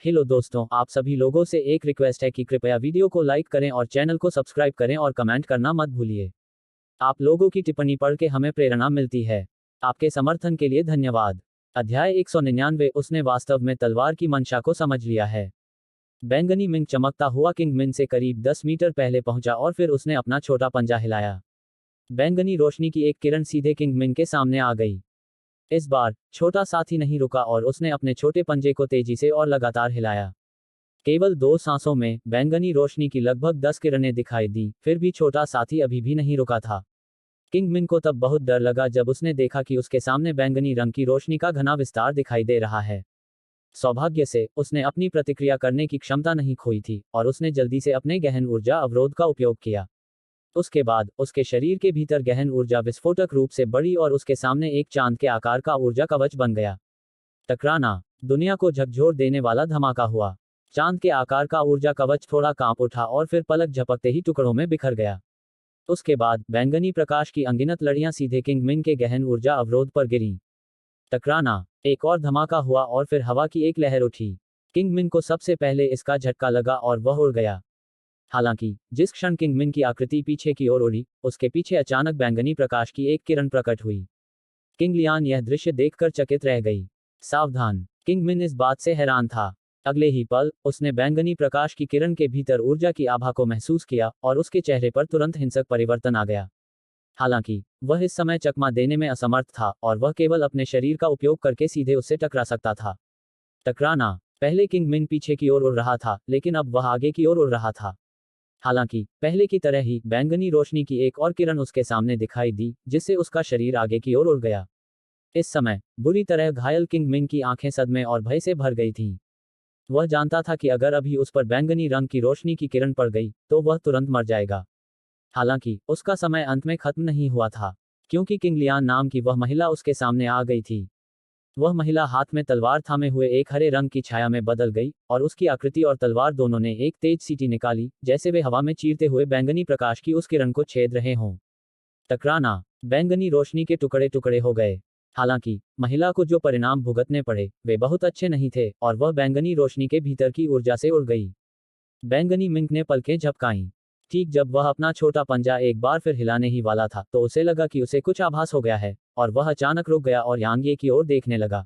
Hello दोस्तों, आप सभी लोगों से एक रिक्वेस्ट है कि कृपया वीडियो को लाइक करें और चैनल को सब्सक्राइब करें और कमेंट करना मत भूलिए। आप लोगों की टिप्पणी पढ़ के हमें प्रेरणा मिलती है। आपके समर्थन के लिए धन्यवाद। अध्याय 199। उसने वास्तव में तलवार की मंशा को समझ लिया है। बैंगनी मिंग चमकता हुआ किंग मिन से करीब 10 मीटर पहले पहुंचा और फिर उसने अपना छोटा पंजा हिलाया। बैंगनी रोशनी की एक किरण सीधे किंग मिन के सामने आ गई। इस बार छोटा साथी नहीं रुका और उसने अपने छोटे पंजे को तेजी से और लगातार हिलाया। केवल 2 सांसों में बैंगनी रोशनी की लगभग 10 किरणें दिखाई दी, फिर भी छोटा साथी अभी भी नहीं रुका था। किंग मिन को तब बहुत डर लगा जब उसने देखा कि उसके सामने बैंगनी रंग की रोशनी का घना विस्तार दिखाई दे रहा है। सौभाग्य से उसने अपनी प्रतिक्रिया करने की क्षमता नहीं खोई थी और उसने जल्दी से अपने गहन ऊर्जा अवरोध का उपयोग किया। उसके बाद उसके शरीर के भीतर गहन ऊर्जा विस्फोटक रूप से बढ़ी और उसके सामने एक चांद के आकार का ऊर्जा कवच बन गया। टकराना। दुनिया को झकझोर देने वाला धमाका हुआ। चांद के आकार का ऊर्जा कवच थोड़ा कांप उठा और फिर पलक झपकते ही टुकड़ों में बिखर गया। उसके बाद बैंगनी प्रकाश की अनगिनत लड़ियां सीधे किंग मिन के गहन ऊर्जा अवरोध पर गिरीं। टकराना। एक और धमाका हुआ और फिर हवा की एक लहर उठी। किंग मिन को सबसे पहले इसका झटका लगा और वह उड़ गया। हालांकि जिस क्षण किंग मिन की आकृति पीछे की ओर उड़ी, उसके पीछे अचानक बैंगनी प्रकाश की एक किरण प्रकट हुई। किंग लियान यह दृश्य देखकर चकित रह गई। सावधान। किंग मिन इस बात से हैरान था। अगले ही पल उसने बैंगनी प्रकाश की किरण के भीतर ऊर्जा की आभा को महसूस किया और उसके चेहरे पर तुरंत हिंसक परिवर्तन आ गया। हालांकि वह इस समय चकमा देने में असमर्थ था और वह केवल अपने शरीर का उपयोग करके सीधे उससे टकरा सकता था। टकराना। पहले किंग मिन पीछे की ओर उड़ रहा था, लेकिन अब वह आगे की ओर उड़ रहा था। हालांकि पहले की तरह ही बैंगनी रोशनी की एक और किरण उसके सामने दिखाई दी, जिससे उसका शरीर आगे की ओर उड़ गया। इस समय बुरी तरह घायल किंग मिन की आंखें सदमे और भय से भर गई थीं। वह जानता था कि अगर अभी उस पर बैंगनी रंग की रोशनी की किरण पड़ गई तो वह तुरंत मर जाएगा। हालांकि उसका समय अंत में खत्म नहीं हुआ था, क्योंकि किंग लियान नाम की वह महिला उसके सामने आ गई थी। वह महिला हाथ में तलवार थामे हुए एक हरे रंग की छाया में बदल गई और उसकी आकृति और तलवार दोनों ने एक तेज सीटी निकाली, जैसे वे हवा में चीरते हुए बैंगनी प्रकाश की उस किरण को छेद रहे हों। टकराना। बैंगनी रोशनी के टुकड़े टुकड़े हो गए। हालांकि महिला को जो परिणाम भुगतने पड़े वे बहुत अच्छे नहीं थे और वह बैंगनी रोशनी के भीतर की ऊर्जा से उड़ गई। बैंगनी मिंक ने पलकें झपकाईं। ठीक जब वह अपना छोटा पंजा एक बार फिर हिलाने ही वाला था तो उसे लगा कि उसे कुछ आभास हो गया है, और वह अचानक रुक गया और यांग ये की ओर देखने लगा।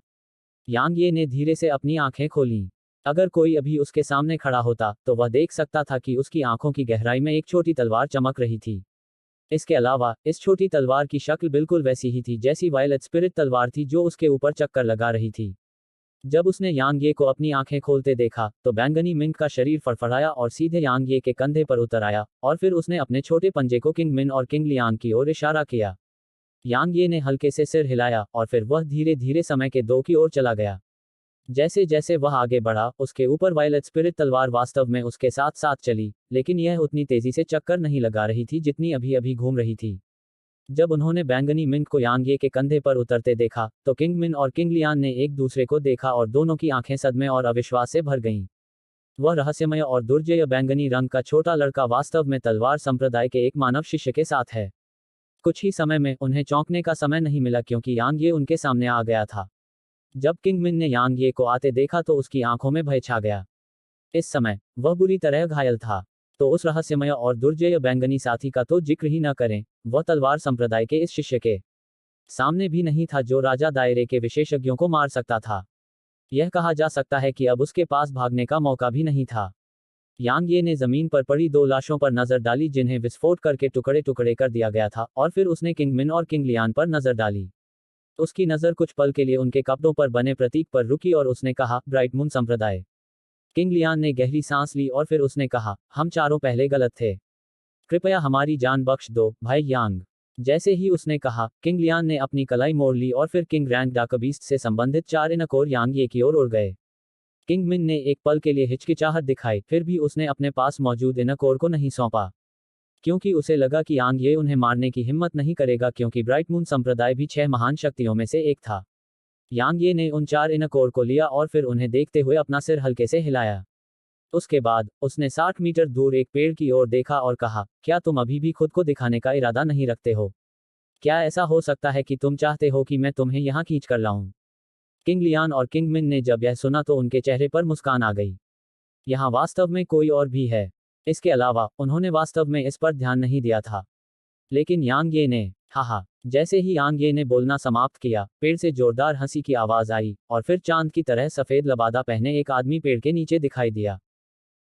यांग ये ने धीरे से अपनी आंखें खोलीं। अगर कोई अभी उसके सामने खड़ा होता तो वह देख सकता था कि उसकी आंखों की गहराई में एक छोटी तलवार चमक रही थी। इसके अलावा इस छोटी तलवार की शक्ल बिल्कुल वैसी ही थी जैसी वायलेट स्पिरिट तलवार थी जो उसके ऊपर चक्कर लगा रही थी। जब उसने यांग ये को अपनी आंखें खोलते देखा तो बैंगनी मिंक का शरीर फड़फड़ाया और सीधे यांग ये के कंधे पर उतर आया, और फिर उसने अपने छोटे पंजे को किंग मिन और किंग लियांग की ओर इशारा किया। यांग ये ने हल्के से सिर हिलाया और फिर वह धीरे धीरे समय के दो की ओर चला गया। जैसे जैसे वह आगे बढ़ा, उसके ऊपर वायलेट स्पिरिट तलवार वास्तव में उसके साथ साथ चली, लेकिन यह उतनी तेजी से चक्कर नहीं लगा रही थी जितनी अभी अभी घूम रही थी। जब उन्होंने बैंगनी मिंक को यांग ये के कंधे पर उतरते देखा तो किंग मिन और किंग लियान ने एक दूसरे को देखा और दोनों की आंखें सदमे और अविश्वास से भर गईं। वह रहस्यमय और दुर्जय बैंगनी रंग का छोटा लड़का वास्तव में तलवार संप्रदाय के एक मानव शिष्य के साथ है। कुछ ही समय में उन्हें चौंकने का समय नहीं मिला क्योंकि यांग ये उनके सामने आ गया था। जब किंग मिन ने यांग ये को आते देखा तो उसकी आंखों में भय छा गया। इस समय वह बुरी तरह घायल था। तो उस रहस्यमय और दुर्जय बैंगनी साथी का तो जिक्र ही न करें, वह तलवार संप्रदाय के इस शिष्य के सामने भी नहीं था जो राजा दायरे के विशेषज्ञों को मार सकता था। यह कहा जा सकता है कि अब उसके पास भागने का मौका भी नहीं था। यांग ये ने जमीन पर पड़ी 2 लाशों पर नजर डाली जिन्हें विस्फोट करके टुकड़े टुकड़े कर दिया गया था, और फिर उसने किंग मिन और किंग लियान पर नजर डाली। उसकी नजर कुछ पल के लिए उनके कपड़ों पर बने प्रतीक पर रुकी और उसने कहा, ब्राइट मून संप्रदाय। किंग लियान ने गहरी सांस ली और फिर उसने कहा, हम चारों पहले गलत थे। कृपया हमारी जान बख्श दो, भाई यांग। जैसे ही उसने कहा, किंग लियान ने अपनी कलाई मोड़ ली और फिर किंग रैंक डाकबीस्ट से संबंधित 4 इनकोर यांग ये की ओर उड़ गए। किंग मिन ने एक पल के लिए हिचकिचाहट दिखाई, फिर भी उसने अपने पास मौजूद इनकोर को नहीं सौंपा, क्योंकि उसे लगा कि यांग ये उन्हें मारने की हिम्मत नहीं करेगा क्योंकि ब्राइट मून संप्रदाय भी 6 महान शक्तियों में से एक था। यांग ये ने उन 4 इनकोर को लिया और फिर उन्हें देखते हुए अपना सिर हल्के से हिलाया। उसके बाद उसने 60 मीटर दूर एक पेड़ की ओर देखा और कहा, क्या तुम अभी भी खुद को दिखाने का इरादा नहीं रखते हो? क्या ऐसा हो सकता है कि तुम चाहते हो कि मैं तुम्हें यहाँ खींच कर लाऊं? किंग लियान और किंग मिन ने जब यह सुना तो उनके चेहरे पर मुस्कान आ गई। यहाँ वास्तव में कोई और भी है। इसके अलावा उन्होंने वास्तव में इस पर ध्यान नहीं दिया था। लेकिन यांग ये ने, हाहा। जैसे ही यांग ये ने बोलना समाप्त किया, पेड़ से जोरदार हंसी की आवाज आई, और फिर चांद की तरह सफेद लबादा पहने एक आदमी पेड़ के नीचे दिखाई दिया।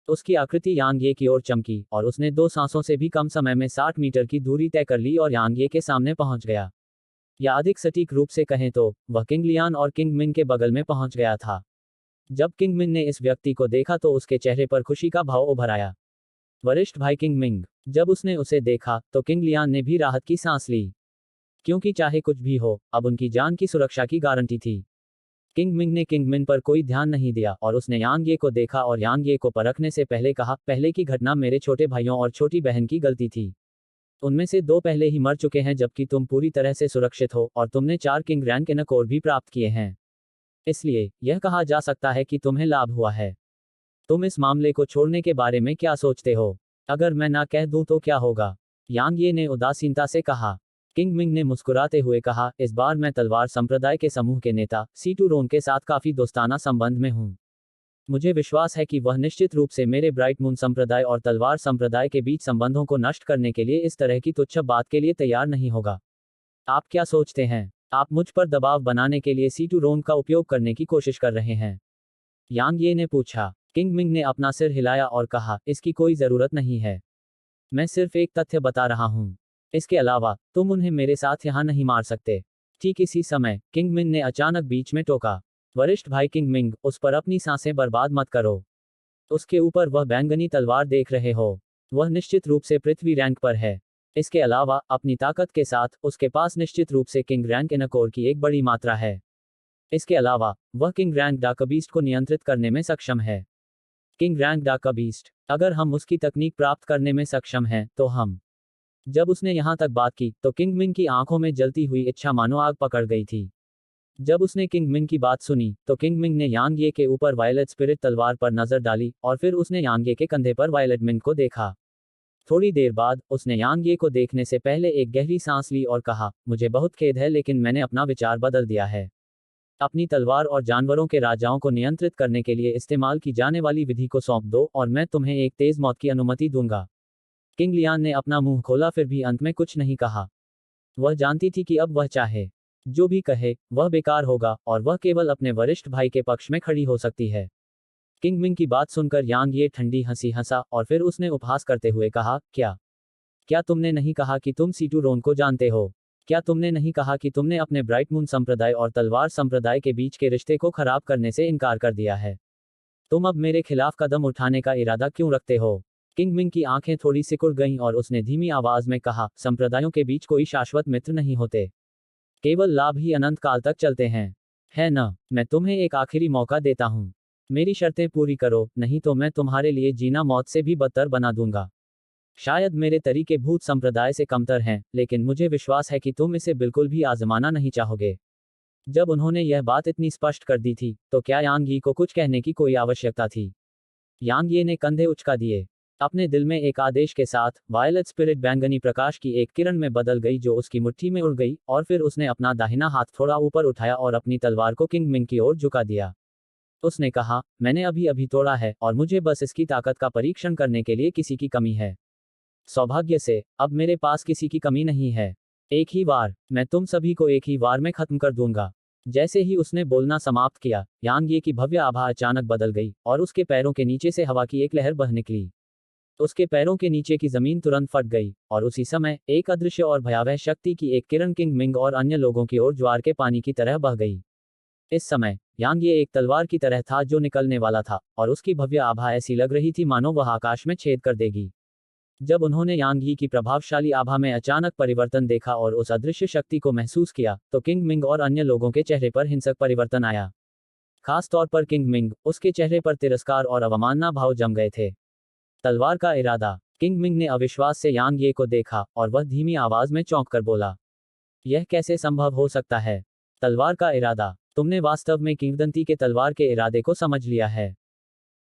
उसकी आकृति यांग ये की ओर चमकी, और उसने 2 सांसों से भी कम समय में 60 मीटर की दूरी तय कर ली और यांग ये के सामने पहुंच गया। या अधिक सटीक रूप से कहें तो वह किंग लियान और किंग मिन के बगल में पहुंच गया था। जब किंग मिन ने इस व्यक्ति को देखा तो उसके चेहरे पर खुशी का भाव उभर आया। वरिष्ठ भाई किंग मिंग। जब उसने उसे देखा तो किंग लियान ने भी राहत की सांस ली, क्योंकि चाहे कुछ भी हो, अब उनकी जान की सुरक्षा की गारंटी थी। किंग मिंग ने किंग मिन पर कोई ध्यान नहीं दिया और उसने यांग ये को देखा और यांग ये को परखने से पहले कहा, पहले की घटना मेरे छोटे भाइयों और छोटी बहन की गलती थी। उनमें से 2 पहले ही मर चुके हैं जबकि तुम पूरी तरह से सुरक्षित हो और तुमने 4 किंग रैंक इनक और भी प्राप्त किए हैं। इसलिए यह कहा जा सकता है कि तुम्हें लाभ हुआ है। तुम इस मामले को छोड़ने के बारे में क्या सोचते हो? अगर मैं ना कह दूं तो क्या होगा? यांग ये ने उदासीनता से कहा। किंग मिंग ने मुस्कुराते हुए कहा, इस बार मैं तलवार संप्रदाय के समूह के नेता सीटू रोन के साथ काफी दोस्ताना संबंध में हूं। मुझे विश्वास है कि वह निश्चित रूप से मेरे ब्राइट मून संप्रदाय और तलवार संप्रदाय के बीच संबंधों को नष्ट करने के लिए इस तरह की तुच्छ बात के लिए तैयार नहीं होगा। आप क्या सोचते हैं? आप मुझ पर दबाव बनाने के लिए सीटू रोन का उपयोग करने की कोशिश कर रहे हैं? यांग ये ने पूछा। किंग मिंग ने अपना सिर हिलाया और कहा, इसकी कोई जरूरत नहीं है। मैं सिर्फ एक तथ्य बता रहा हूं। इसके अलावा तुम उन्हें मेरे साथ यहां नहीं मार सकते। ठीक इसी समय किंग मिंग ने अचानक बीच में टोका, वरिष्ठ भाई किंग मिंग, उस पर अपनी सांसें बर्बाद मत करो। उसके ऊपर वह बैंगनी तलवार देख रहे हो, वह निश्चित रूप से पृथ्वी रैंक पर है। इसके अलावा अपनी ताकत के साथ उसके पास निश्चित रूप से किंग रैंक इनकोर की एक बड़ी मात्रा है। इसके अलावा वह किंग रैंक डार्क बीस्ट को नियंत्रित करने में सक्षम है। किंग रैंक डार्क बीस्ट, अगर हम उसकी तकनीक प्राप्त करने में सक्षम हैं तो हम। जब उसने यहां तक बात की तो किंग मिन की आंखों में जलती हुई इच्छा मानो आग पकड़ गई थी। जब उसने किंग मिन की बात सुनी तो किंग मिंग ने यांग ये के ऊपर वायलेट स्पिरिट तलवार पर नजर डाली और फिर उसने यांग ये के कंधे पर वायलेट मिन को देखा। थोड़ी देर बाद उसने यांग ये को देखने से पहले एक गहरी सांस ली और कहा, मुझे बहुत खेद है लेकिन मैंने अपना विचार बदल दिया है। अपनी तलवार और जानवरों के राजाओं को नियंत्रित करने के लिए इस्तेमाल की जाने वाली विधि को सौंप दो और मैं तुम्हें एक तेज मौत की अनुमति दूंगा। किंग लियान ने अपना मुंह खोला फिर भी अंत में कुछ नहीं कहा। वह जानती थी कि अब वह चाहे जो भी कहे वह बेकार होगा और वह केवल अपने वरिष्ठ भाई के पक्ष में खड़ी हो सकती है। किंग मिंग की बात सुनकर यांग ये ठंडी हंसी हंसा और फिर उसने उपहास करते हुए कहा, क्या तुमने नहीं कहा कि तुम सीटू रोन को जानते हो? क्या तुमने नहीं कहा कि तुमने अपने ब्राइट मून संप्रदाय और तलवार संप्रदाय के बीच के रिश्ते को खराब करने से इनकार कर दिया है? तुम अब मेरे खिलाफ कदम उठाने का इरादा क्यों रखते हो? किंग मिंग की आंखें थोड़ी सिकुड़ गईं और उसने धीमी आवाज में कहा, संप्रदायों के बीच कोई शाश्वत मित्र नहीं होते, केवल लाभ ही अनंत काल तक चलते हैं, है न? मैं तुम्हें एक आखिरी मौका देता हूं। मेरी शर्तें पूरी करो, नहीं तो मैं तुम्हारे लिए जीना मौत से भी बदतर बना दूंगा। शायद मेरे तरीके भूत संप्रदाय से कमतर हैं, लेकिन मुझे विश्वास है कि तुम इसे बिल्कुल भी आजमाना नहीं चाहोगे। जब उन्होंने यह बात इतनी स्पष्ट कर दी थी तो क्या यांग यी को कुछ कहने की कोई आवश्यकता थी? यांग ये ने कंधे उचका दिए। अपने दिल में एक आदेश के साथ वायलेट स्पिरिट बैंगनी प्रकाश की एक किरण में बदल गई जो उसकी मुट्ठी में उड़ गई और फिर उसने अपना दाहिना हाथ थोड़ा ऊपर उठाया और अपनी तलवार को किंग मिंग की ओर झुका दिया। उसने कहा, मैंने अभी अभी तोड़ा है और मुझे बस इसकी ताकत का परीक्षण करने के लिए किसी की कमी है। सौभाग्य से अब मेरे पास किसी की कमी नहीं है। एक ही बार मैं तुम सभी को एक ही बार में खत्म कर दूंगा। जैसे ही उसने बोलना समाप्त किया, यांग ये की भव्य आभा अचानक बदल गई और उसके पैरों के नीचे से हवा की एक लहर बह निकली। उसके पैरों के नीचे की जमीन तुरंत फट गई और उसी समय एक अदृश्य और भयावह शक्ति की एक किरण किंग मिंग और अन्य लोगों की ओर ज्वार के पानी की तरह बह गई। इस समय यांग ये एक तलवार की तरह था जो निकलने वाला था और उसकी भव्य आभा ऐसी लग रही थी मानो वह आकाश में छेद कर देगी। जब उन्होंने यांग यी की प्रभावशाली आभा में अचानक परिवर्तन देखा और उस अदृश्य शक्ति को महसूस किया तो किंग मिंग और अन्य लोगों के चेहरे पर हिंसक परिवर्तन आया। खास तौर पर किंग मिंग, उसके चेहरे पर तिरस्कार और अवमानना भाव जम गए थे। तलवार का इरादा। किंग मिंग ने अविश्वास से यांग ये को देखा और वह धीमी आवाज में चौंक कर बोला, यह कैसे संभव हो सकता है? तलवार का इरादा। तुमने वास्तव में किंवदंती के तलवार के इरादे को समझ लिया है।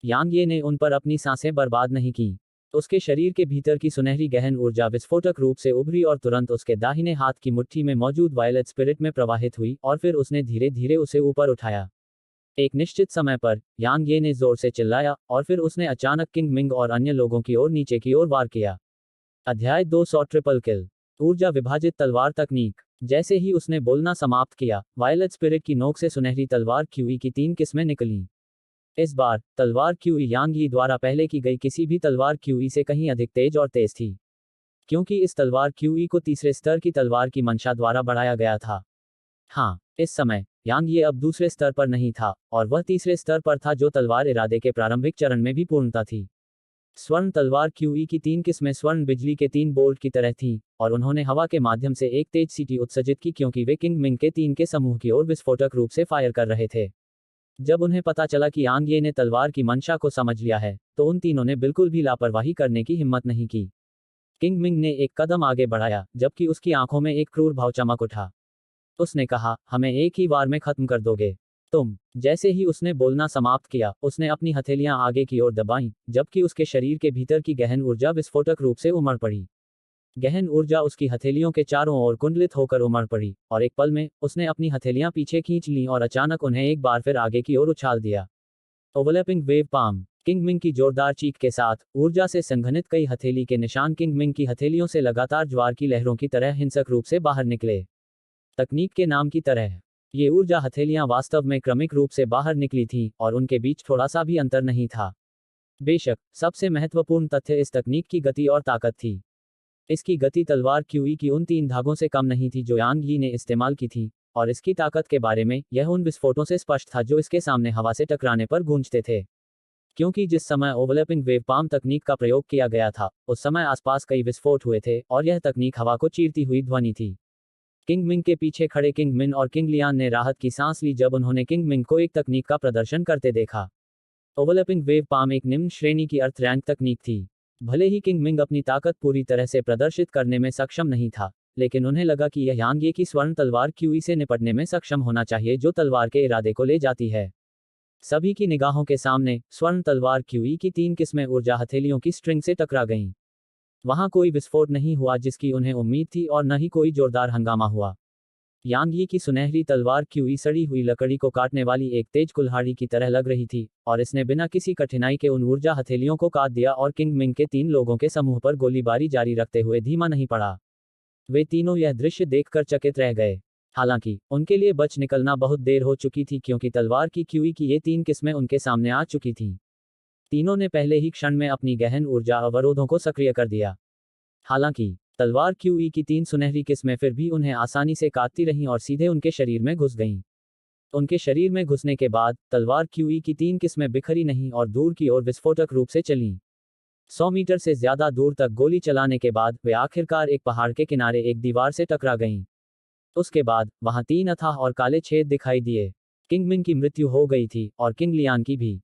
यांग ये ने उन पर अपनी सांसें बर्बाद नहीं की। उसके शरीर के भीतर की सुनहरी गहन ऊर्जा विस्फोटक रूप से उभरी और तुरंत उसके दाहिने हाथ की मुट्ठी में मौजूद वायलेट स्पिरिट में प्रवाहित हुई और फिर उसने धीरे धीरे उसे ऊपर उठाया। एक निश्चित समय पर यांग ये ने जोर से चिल्लाया और फिर उसने अचानक किंग मिंग और अन्य लोगों की ओर नीचे की ओर वार किया। अध्याय 200 ट्रिपल किल। ऊर्जा विभाजित तलवार तकनीक। जैसे ही उसने बोलना समाप्त किया, वायलेट स्पिरिट की नोक से सुनहरी तलवार क्यूई की 3 किस्में निकलीं। इस बार तलवार क्यूई यांग यी द्वारा पहले की गई किसी भी तलवार क्यूई से कहीं अधिक तेज और तेज थी, क्योंकि इस तलवार क्यूई को तीसरे स्तर की तलवार की मंशा द्वारा बढ़ाया गया था। हाँ, इस समय यांग ये अब दूसरे स्तर पर नहीं था और वह तीसरे स्तर पर था, जो तलवार इरादे के प्रारंभिक चरण में भी पूर्णता थी। स्वर्ण तलवार क्यूई की 3 किस्में स्वर्ण बिजली के 3 बोल्ट की तरह थीं, और उन्होंने हवा के माध्यम से एक तेज सीटी उत्सर्जित की, क्योंकि वे किंग मिंग के 3 के समूह की ओर विस्फोटक रूप से फायर कर रहे थे। जब उन्हें पता चला कि यांग ये ने तलवार की मंशा को समझ लिया है, तो उन तीनों ने बिल्कुल भी लापरवाही करने की हिम्मत नहीं की। किंग मिंग ने एक कदम आगे बढ़ाया, जबकि उसकी आंखों में एक क्रूर भाव चमक उठा। उसने कहा, हमें एक ही वार में खत्म कर दोगे तुम। जैसे ही उसने बोलना समाप्त किया, उसने अपनी हथेलियां आगे की ओर दबाईं, जबकि उसके शरीर के भीतर की गहन ऊर्जा विस्फोटक रूप से उमड़ पड़ी। गहन ऊर्जा उसकी हथेलियों के चारों ओर कुंडलित होकर उमड़ पड़ी, और एक पल में उसने अपनी हथेलियां पीछे खींच लीं और अचानक उन्हें एक बार फिर आगे की ओर उछाल दिया। Overlapping wave palm. King Ming की जोरदार चीख के साथ ऊर्जा से संघनित कई हथेली के निशान किंग मिंग की हथेलियों से लगातार ज्वार की लहरों की तरह हिंसक रूप से बाहर निकले। तकनीक के नाम की तरह ये ऊर्जा हथेलियां वास्तव में क्रमिक रूप से बाहर निकली थीं, और उनके बीच थोड़ा सा भी अंतर नहीं था। बेशक सबसे महत्वपूर्ण तथ्य इस तकनीक की गति और ताकत थी। इसकी गति तलवार क्यूई की उन 3 धागों से कम नहीं थी जो यांग यी ने इस्तेमाल की थी, और इसकी ताकत के बारे में यह उन विस्फोटों से स्पष्ट था जो इसके सामने हवा से टकराने पर गूंजते थे। क्योंकि जिस समय ओवरलैपिंग वेव पाम तकनीक का प्रयोग किया गया था, उस समय आसपास कई विस्फोट हुए थे और यह तकनीक हवा को चीरती हुई ध्वनि थी। किंग मिंग के पीछे खड़े किंग मिन और किंग लियान ने राहत की सांस ली जब उन्होंने किंग मिंग को एक तकनीक का प्रदर्शन करते देखा। ओवरलैपिंग वेव पाम एक निम्न श्रेणी की अर्थ रैंक तकनीक थी। भले ही किंग मिंग अपनी ताकत पूरी तरह से प्रदर्शित करने में सक्षम नहीं था, लेकिन उन्हें लगा कि यह यांग ये की स्वर्ण तलवार क्यूई से निपटने में सक्षम होना चाहिए, जो तलवार के इरादे को ले जाती है। सभी की निगाहों के सामने स्वर्ण तलवार क्यूई की 3 किस्में ऊर्जा हथेलियों की स्ट्रिंग से टकरा गईं। वहां कोई विस्फोट नहीं हुआ जिसकी उन्हें उम्मीद थी, और न ही कोई जोरदार हंगामा हुआ। यांग यी की सुनहरी तलवार क्यूई सड़ी हुई लकड़ी को काटने वाली एक तेज कुल्हाड़ी की तरह लग रही थी, और इसने बिना किसी कठिनाई के उन ऊर्जा हथेलियों को काट दिया और किंग मिंग के 3 लोगों के समूह पर गोलीबारी जारी रखते हुए धीमा नहीं पड़ा। वे तीनों यह दृश्य देखकर चकित रह गए। हालांकि उनके लिए बच निकलना बहुत देर हो चुकी थी, क्योंकि तलवार की क्यूई की ये 3 किस्में उनके सामने आ चुकी थीं। तीनों ने पहले ही क्षण में अपनी गहन ऊर्जा अवरोधों को सक्रिय कर दिया। हालांकि तलवार क्यूई की 3 सुनहरी किस्में फिर भी उन्हें आसानी से काटती रहीं और सीधे उनके शरीर में घुस गईं। उनके शरीर में घुसने के बाद तलवार क्यूई की 3 किस्में बिखरी नहीं और दूर की ओर विस्फोटक रूप से चलीं। 100 मीटर से ज्यादा दूर तक गोली चलाने के बाद वे आखिरकार एक पहाड़ के किनारे एक दीवार से टकरा गईं। उसके बाद वहां 3 अथाह और काले छेद दिखाई दिए। किंग मिन की मृत्यु हो गई थी, और किंग लियान की भी,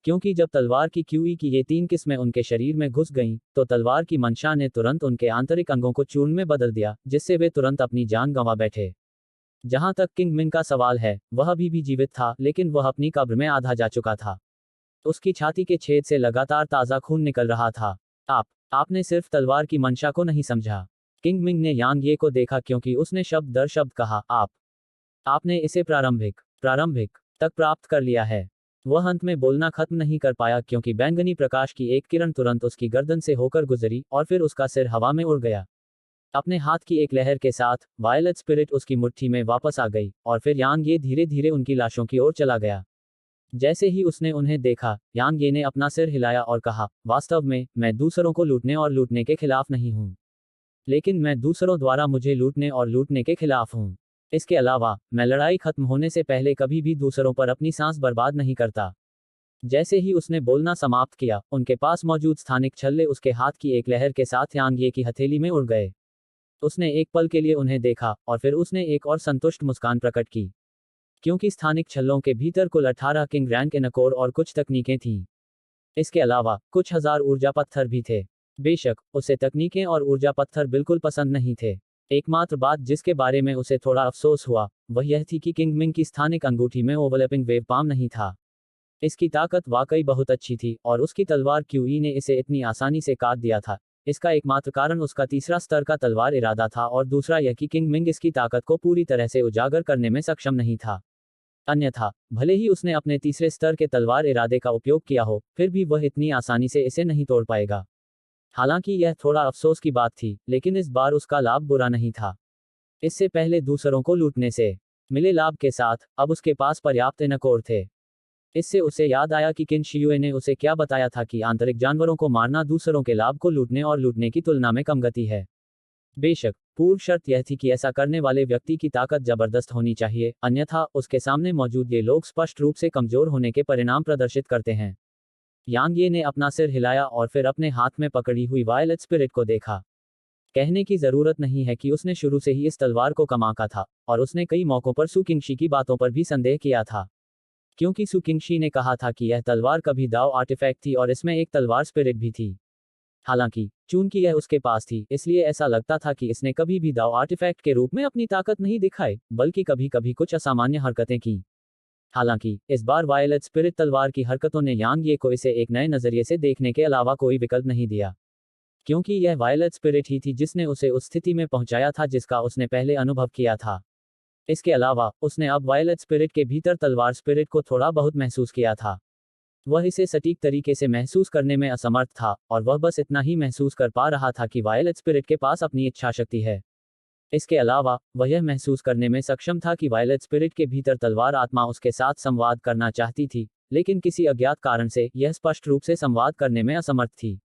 क्योंकि जब तलवार की क्यूई की ये 3 किस्में उनके शरीर में घुस गईं, तो तलवार की मंशा ने तुरंत उनके आंतरिक अंगों को चूर्ण में बदल दिया, जिससे वे तुरंत अपनी जान गंवा बैठे। जहां तक किंग मिन का सवाल है, वह अभी भी जीवित था, लेकिन वह अपनी कब्र में आधा जा चुका था। उसकी छाती के छेद से लगातार ताज़ा खून निकल रहा था। आपने सिर्फ तलवार की मंशा को नहीं समझा। किंग मिंग ने यांग ये को देखा, क्योंकि उसने शब्द दर शब्द कहा, आपने इसे प्रारंभिक तक प्राप्त कर लिया है। वह अंत में बोलना खत्म नहीं कर पाया, क्योंकि बैंगनी प्रकाश की एक किरण तुरंत उसकी गर्दन से होकर गुजरी और फिर उसका सिर हवा में उड़ गया। अपने हाथ की एक लहर के साथ वायलेट स्पिरिट उसकी मुट्ठी में वापस आ गई, और फिर यांग ये धीरे धीरे उनकी लाशों की ओर चला गया। जैसे ही उसने उन्हें देखा, यांग ये ने अपना सिर हिलाया और कहा, वास्तव में मैं दूसरों को लूटने और लूटने के खिलाफ नहीं हूं, लेकिन मैं दूसरों द्वारा मुझे लूटने और लूटने के खिलाफ हूं। इसके अलावा मैं लड़ाई खत्म होने से पहले कभी भी दूसरों पर अपनी सांस बर्बाद नहीं करता। जैसे ही उसने बोलना समाप्त किया, उनके पास मौजूद स्थानिक छल्ले उसके हाथ की एक लहर के साथ यांग ये की हथेली में उड़ गए। उसने एक पल के लिए उन्हें देखा, और फिर उसने एक और संतुष्ट मुस्कान प्रकट की, क्योंकि स्थानिक छल्लों के भीतर कुल 18 किंग रैंक इनकोर और कुछ तकनीकें थीं। इसके अलावा कुछ हजार ऊर्जा पत्थर भी थे। बेशक उसे तकनीकें और ऊर्जा पत्थर बिल्कुल पसंद नहीं थे। एकमात्र बात जिसके बारे में उसे थोड़ा अफसोस हुआ, वह यह थी कि किंग मिंग की स्थानिक अंगूठी में ओवरलैपिंग वेव पाम नहीं था। इसकी ताकत वाकई बहुत अच्छी थी, और उसकी तलवार क्यूई ने इसे इतनी आसानी से काट दिया था। इसका एकमात्र कारण उसका तीसरा स्तर का तलवार इरादा था, और दूसरा यह कि किंग मिंग इसकी ताकत को पूरी तरह से उजागर करने में सक्षम नहीं था। अन्यथा भले ही उसने अपने तीसरे स्तर के तलवार इरादे का उपयोग किया हो, फिर भी वह इतनी आसानी से इसे नहीं तोड़ पाएगा। हालांकि यह थोड़ा अफसोस की बात थी, लेकिन इस बार उसका लाभ बुरा नहीं था। इससे पहले दूसरों को लूटने से मिले लाभ के साथ अब उसके पास पर्याप्त इनकोर थे। इससे उसे याद आया कि किन शियुए ने उसे क्या बताया था कि आंतरिक जानवरों को मारना दूसरों के लाभ को लूटने और लूटने की तुलना में कम गति है। बेशक पूर्व शर्त यह थी कि ऐसा करने वाले व्यक्ति की ताकत जबरदस्त होनी चाहिए, अन्यथा उसके सामने मौजूद ये लोग स्पष्ट रूप से कमजोर होने के परिणाम प्रदर्शित करते हैं। यांग ये ने अपना सिर हिलाया और फिर अपने हाथ में पकड़ी हुई वायलेट स्पिरिट को देखा। कहने की जरूरत नहीं है कि उसने शुरू से ही इस तलवार को कम आंका था, और उसने कई मौकों पर सु किंगशी की बातों पर भी संदेह किया था। क्योंकि सु किंगशी ने कहा था कि यह तलवार कभी दाव आर्टिफैक्ट थी और इसमें एक तलवार स्पिरिट भी थी। हालांकि चूंकि यह उसके पास थी, इसलिए ऐसा लगता था कि इसने कभी भी दाव आर्टिफैक्ट के रूप में अपनी ताकत नहीं दिखाई, बल्कि कभी कभी कुछ असामान्य हरकतें की। हालांकि इस बार वायलेट स्पिरिट तलवार की हरकतों ने यांग ये को इसे एक नए नजरिए से देखने के अलावा कोई विकल्प नहीं दिया, क्योंकि यह वायलेट स्पिरिट ही थी जिसने उसे उस स्थिति में पहुंचाया था जिसका उसने पहले अनुभव किया था। इसके अलावा उसने अब वायलेट स्पिरिट के भीतर तलवार स्पिरिट को थोड़ा बहुत महसूस किया था। वह इसे सटीक तरीके से महसूस करने में असमर्थ था, और वह बस इतना ही महसूस कर पा रहा था कि वायलेट स्पिरिट के पास अपनी इच्छा शक्ति है। इसके अलावा वह यह महसूस करने में सक्षम था कि वायलेट स्पिरिट के भीतर तलवार आत्मा उसके साथ संवाद करना चाहती थी, लेकिन किसी अज्ञात कारण से यह स्पष्ट रूप से संवाद करने में असमर्थ थी।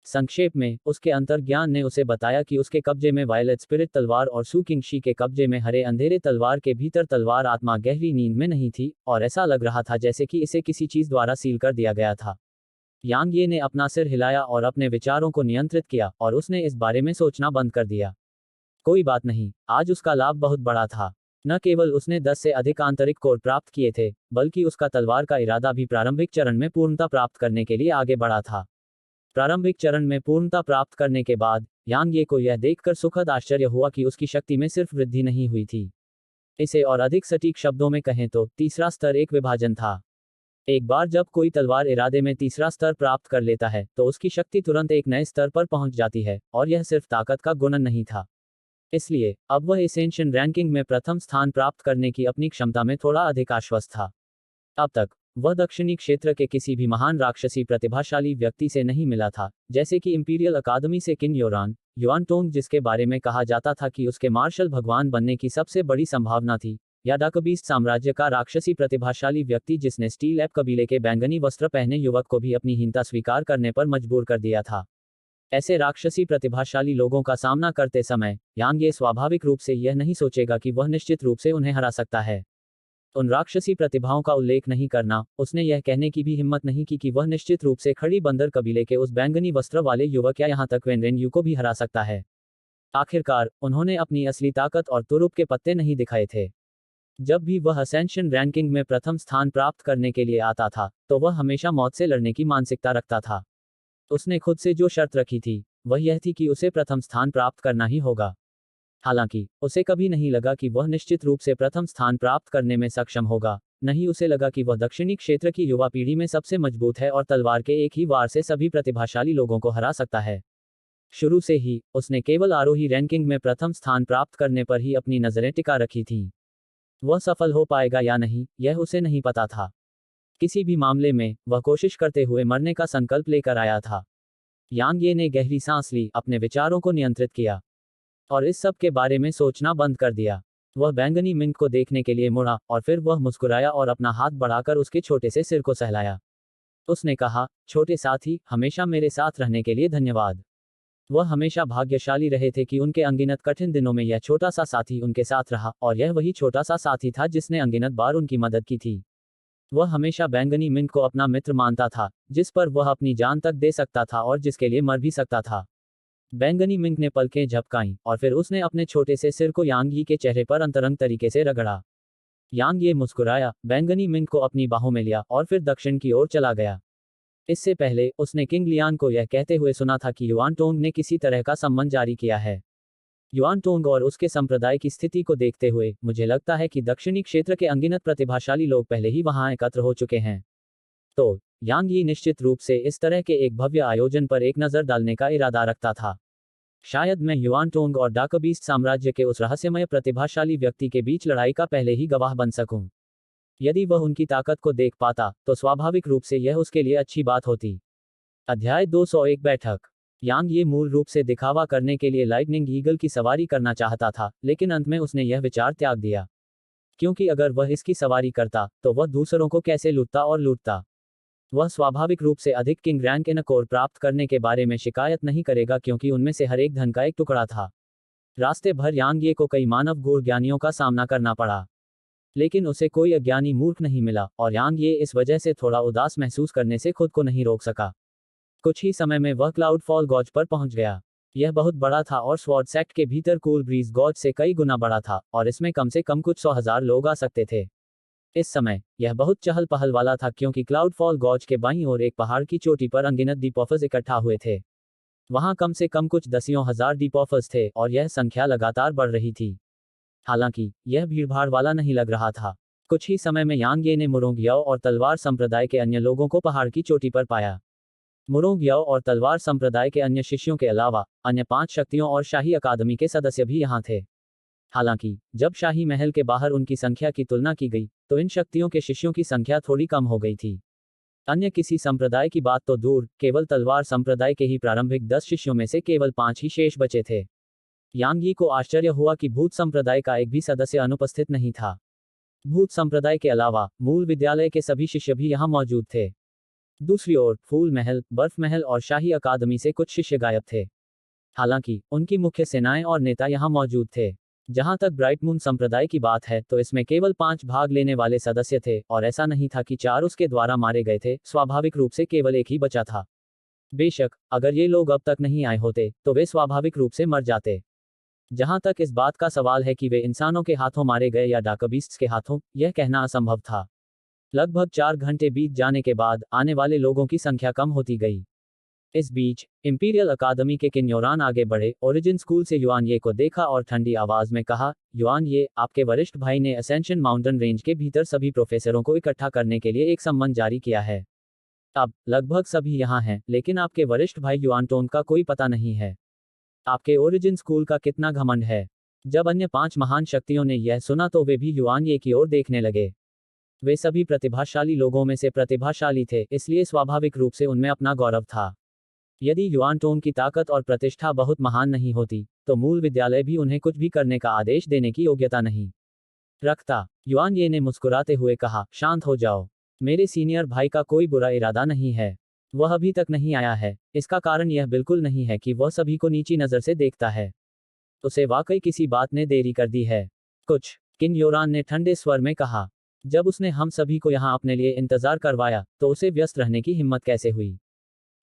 संक्षेप में उसके अंतर्ज्ञान ने उसे बताया कि उसके कब्जे में वायलेट स्पिरिट तलवार और सु किंगशी के कब्जे में हरे अंधेरे तलवार के भीतर तलवार आत्मा गहरी नींद में नहीं थी, और ऐसा लग रहा था जैसे कि इसे किसी चीज द्वारा सील कर दिया गया था। यांग ये ने अपना सिर हिलाया और अपने विचारों को नियंत्रित किया, और उसने इस बारे में सोचना बंद कर दिया। कोई बात नहीं, आज उसका लाभ बहुत बड़ा था। न केवल उसने 10 से अधिक आंतरिक कोर प्राप्त किए थे, बल्कि उसका तलवार का इरादा भी प्रारंभिक चरण में पूर्णता प्राप्त करने के लिए आगे बढ़ा था। प्रारंभिक चरण में पूर्णता प्राप्त करने के बाद यांग ये को यह देखकर सुखद आश्चर्य हुआ कि उसकी शक्ति में सिर्फ वृद्धि नहीं हुई थी। इसे और अधिक सटीक शब्दों में कहें तो तीसरा स्तर एक विभाजन था। एक बार जब कोई तलवार इरादे में तीसरा स्तर प्राप्त कर लेता है, तो उसकी शक्ति तुरंत एक नए स्तर पर पहुंच जाती है, और यह सिर्फ ताकत का गुणन नहीं था। इसलिए अब वह एसेंशियल रैंकिंग में प्रथम स्थान प्राप्त करने की अपनी क्षमता में थोड़ा अधिक आश्वस्त था। अब तक वह दक्षिणी क्षेत्र के किसी भी महान राक्षसी प्रतिभाशाली व्यक्ति से नहीं मिला था, जैसे कि इंपीरियल अकादमी से किन युआन टोंग, जिसके बारे में कहा जाता था कि उसके मार्शल भगवान बनने की सबसे बड़ी संभावना थी, या डाकबीस्ट साम्राज्य का राक्षसी प्रतिभाशाली व्यक्ति जिसने स्टील एप कबीले के बैंगनी वस्त्र पहने युवक को भी अपनी हीनता स्वीकार करने पर मजबूर कर दिया था। ऐसे राक्षसी प्रतिभाशाली लोगों का सामना करते समय यांग ये स्वाभाविक रूप से यह नहीं सोचेगा कि वह निश्चित रूप से उन्हें हरा सकता है। उन राक्षसी प्रतिभाओं का उल्लेख नहीं करना, उसने यह कहने की भी हिम्मत नहीं की कि वह निश्चित रूप से खड़ी बंदर कबीले के उस बैंगनी वस्त्र वाले युवक या यहां तक वेनरेन यू को भी हरा सकता है। आखिरकार उन्होंने अपनी असली ताकत और तुरुप के पत्ते नहीं दिखाए थे। जब भी वह असेंशन रैंकिंग में प्रथम स्थान प्राप्त करने के लिए आता था, तो वह हमेशा मौत से लड़ने की मानसिकता रखता था। उसने खुद से जो शर्त रखी थी, वह यह थी कि उसे प्रथम स्थान प्राप्त करना ही होगा। हालांकि उसे कभी नहीं लगा कि वह निश्चित रूप से प्रथम स्थान प्राप्त करने में सक्षम होगा, नहीं उसे लगा कि वह दक्षिणी क्षेत्र की युवा पीढ़ी में सबसे मजबूत है और तलवार के एक ही वार से सभी प्रतिभाशाली लोगों को हरा सकता है। शुरू से ही उसने केवल आरोही रैंकिंग में प्रथम स्थान प्राप्त करने पर ही अपनी नजरें टिका रखी थीं। वह सफल हो पाएगा या नहीं, यह उसे नहीं पता था। किसी भी मामले में वह कोशिश करते हुए मरने का संकल्प लेकर आया था। यांग ये ने गहरी सांस ली, अपने विचारों को नियंत्रित किया, और इस सब के बारे में सोचना बंद कर दिया। वह बैंगनी मिंक को देखने के लिए मुड़ा, और फिर वह मुस्कुराया और अपना हाथ बढ़ाकर उसके छोटे से सिर को सहलाया। उसने कहा, छोटे साथी, हमेशा मेरे साथ रहने के लिए धन्यवाद। वह हमेशा भाग्यशाली रहे थे कि उनके अनगिनत कठिन दिनों में यह छोटा सा साथी उनके साथ रहा, और यह वही छोटा सा साथी था जिसने अनगिनत बार उनकी मदद की थी। वह हमेशा बैंगनी मिंक को अपना मित्र मानता था, जिस पर वह अपनी जान तक दे सकता था और जिसके लिए मर भी सकता था। बैंगनी मिंक ने पलकें झपकाईं, और फिर उसने अपने छोटे से सिर को यांग यी के चेहरे पर अंतरंग तरीके से रगड़ा। यांग ये मुस्कुराया, बैंगनी मिंक को अपनी बाहों में लिया और फिर दक्षिण की ओर चला गया। इससे पहले उसने किंग लियान को यह कहते हुए सुना था कि युआन टोंग ने किसी तरह का सम्मन जारी किया है। युआन टोंग और उसके संप्रदाय की स्थिति को देखते हुए मुझे लगता है कि दक्षिणी क्षेत्र के अनगिनत प्रतिभाशाली लोग पहले ही वहां एकत्र हो चुके हैं। तो यांग यी निश्चित रूप से इस तरह के एक भव्य आयोजन पर एक नज़र डालने का इरादा रखता था। शायद मैं युआन टोंग और डाकबीस्ट साम्राज्य के उस रहस्यमय प्रतिभाशाली व्यक्ति के बीच लड़ाई का पहले ही गवाह बन सकूं। यदि वह उनकी ताकत को देख पाता तो स्वाभाविक रूप से यह उसके लिए अच्छी बात होती। अध्याय 201 बैठक। यांग ये मूल रूप से दिखावा करने के लिए लाइटनिंग ईगल की सवारी करना चाहता था, लेकिन अंत में उसने यह विचार त्याग दिया, क्योंकि अगर वह इसकी सवारी करता तो वह दूसरों को कैसे लूटता और लूटता। वह स्वाभाविक रूप से अधिक किंग रैंक इन कोर प्राप्त करने के बारे में शिकायत नहीं करेगा, क्योंकि उनमें से हर एक धन का एक टुकड़ा था। रास्ते भर यांग ये को कई मानव गूढ़ ज्ञानियों का सामना करना पड़ा, लेकिन उसे कोई अज्ञानी मूर्ख नहीं मिला, और यांग ये इस वजह से थोड़ा उदास महसूस करने से खुद को नहीं रोक सका। कुछ ही समय में वह क्लाउड फॉल गॉज पर पहुंच गया। यह बहुत बड़ा था और स्वॉर्ड सेक्ट के भीतर कूल ब्रीज गॉज से कई गुना बड़ा था, और इसमें कम से कम कुछ 100,000 लोग आ सकते थे। इस समय यह बहुत चहल पहल वाला था, क्योंकि क्लाउड फॉल गॉज के बाईं ओर एक पहाड़ की चोटी पर अनगिनत डीपॉफर्स इकट्ठा हुए थे। वहां कम से कम कुछ दसियों हजार डीपॉफर्स थे, और यह संख्या लगातार बढ़ रही थी। हालांकि यह भीड़भाड़ वाला नहीं लग रहा था। कुछ ही समय में यांग ये ने मुरोंग याओ और तलवार संप्रदाय के अन्य लोगों को पहाड़ की चोटी पर पाया। मुरोंग याओ और तलवार संप्रदाय के अन्य शिष्यों के अलावा अन्य 5 शक्तियों और शाही अकादमी के सदस्य भी यहाँ थे। हालांकि जब शाही महल के बाहर उनकी संख्या की तुलना की गई तो इन शक्तियों के शिष्यों की संख्या थोड़ी कम हो गई थी। अन्य किसी संप्रदाय की बात तो दूर, केवल तलवार संप्रदाय के ही प्रारंभिक 10 शिष्यों में से केवल 5 ही शेष बचे थे। यांग यी को आश्चर्य हुआ कि भूत संप्रदाय का एक भी सदस्य अनुपस्थित नहीं था। भूत संप्रदाय के अलावा मूल विद्यालय के सभी शिष्य भी यहाँ मौजूद थे। दूसरी ओर फूल महल, बर्फ महल और शाही अकादमी से कुछ शिष्य गायब थे। हालांकि उनकी मुख्य सेनाएं और नेता यहाँ मौजूद थे। जहां तक ब्राइट मून संप्रदाय की बात है तो इसमें केवल 5 भाग लेने वाले सदस्य थे, और ऐसा नहीं था कि 4 उसके द्वारा मारे गए थे। स्वाभाविक रूप से केवल एक ही बचा था। बेशक अगर ये लोग अब तक नहीं आए होते तो वे स्वाभाविक रूप से मर जाते। जहां तक इस बात का सवाल है कि वे इंसानों के हाथों मारे गए या डाकबीस्ट्स के हाथों, यह कहना असंभव था। लगभग 4 घंटे बीत जाने के बाद आने वाले लोगों की संख्या कम होती गई। इस बीच इंपीरियल अकादमी के किन्योरान आगे बढ़े, ओरिजिन स्कूल से युआन ये को देखा और ठंडी आवाज में कहा, युआन ये, आपके वरिष्ठ भाई ने असेंशन माउंटेन रेंज के भीतर सभी प्रोफेसरों को इकट्ठा करने के लिए एक सम्मन जारी किया है। अब लगभग सभी यहाँ हैं, लेकिन आपके वरिष्ठ भाई युआन टोन का कोई पता नहीं है। आपके ओरिजिन स्कूल का कितना घमंड है। जब अन्य 5 महान शक्तियों ने यह सुना तो वे भी युआन ये की ओर देखने लगे। वे सभी प्रतिभाशाली लोगों में से प्रतिभाशाली थे, इसलिए स्वाभाविक रूप से उनमें अपना गौरव था। यदि युआन टोंग की ताकत और प्रतिष्ठा बहुत महान नहीं होती तो मूल विद्यालय भी उन्हें कुछ भी करने का आदेश देने की योग्यता नहीं रखता। युआन ये ने मुस्कुराते हुए कहा, शांत हो जाओ। मेरे सीनियर भाई का कोई बुरा इरादा नहीं है। वह अभी तक नहीं आया है। इसका कारण यह बिल्कुल नहीं है कि वह सभी को नीची नजर से देखता है। उसे वाकई किसी बात ने देरी कर दी है। कुछ, किन योरान ने ठंडे स्वर में कहा। जब उसने हम सभी को यहाँ अपने लिए इंतजार करवाया तो उसे व्यस्त रहने की हिम्मत कैसे हुई।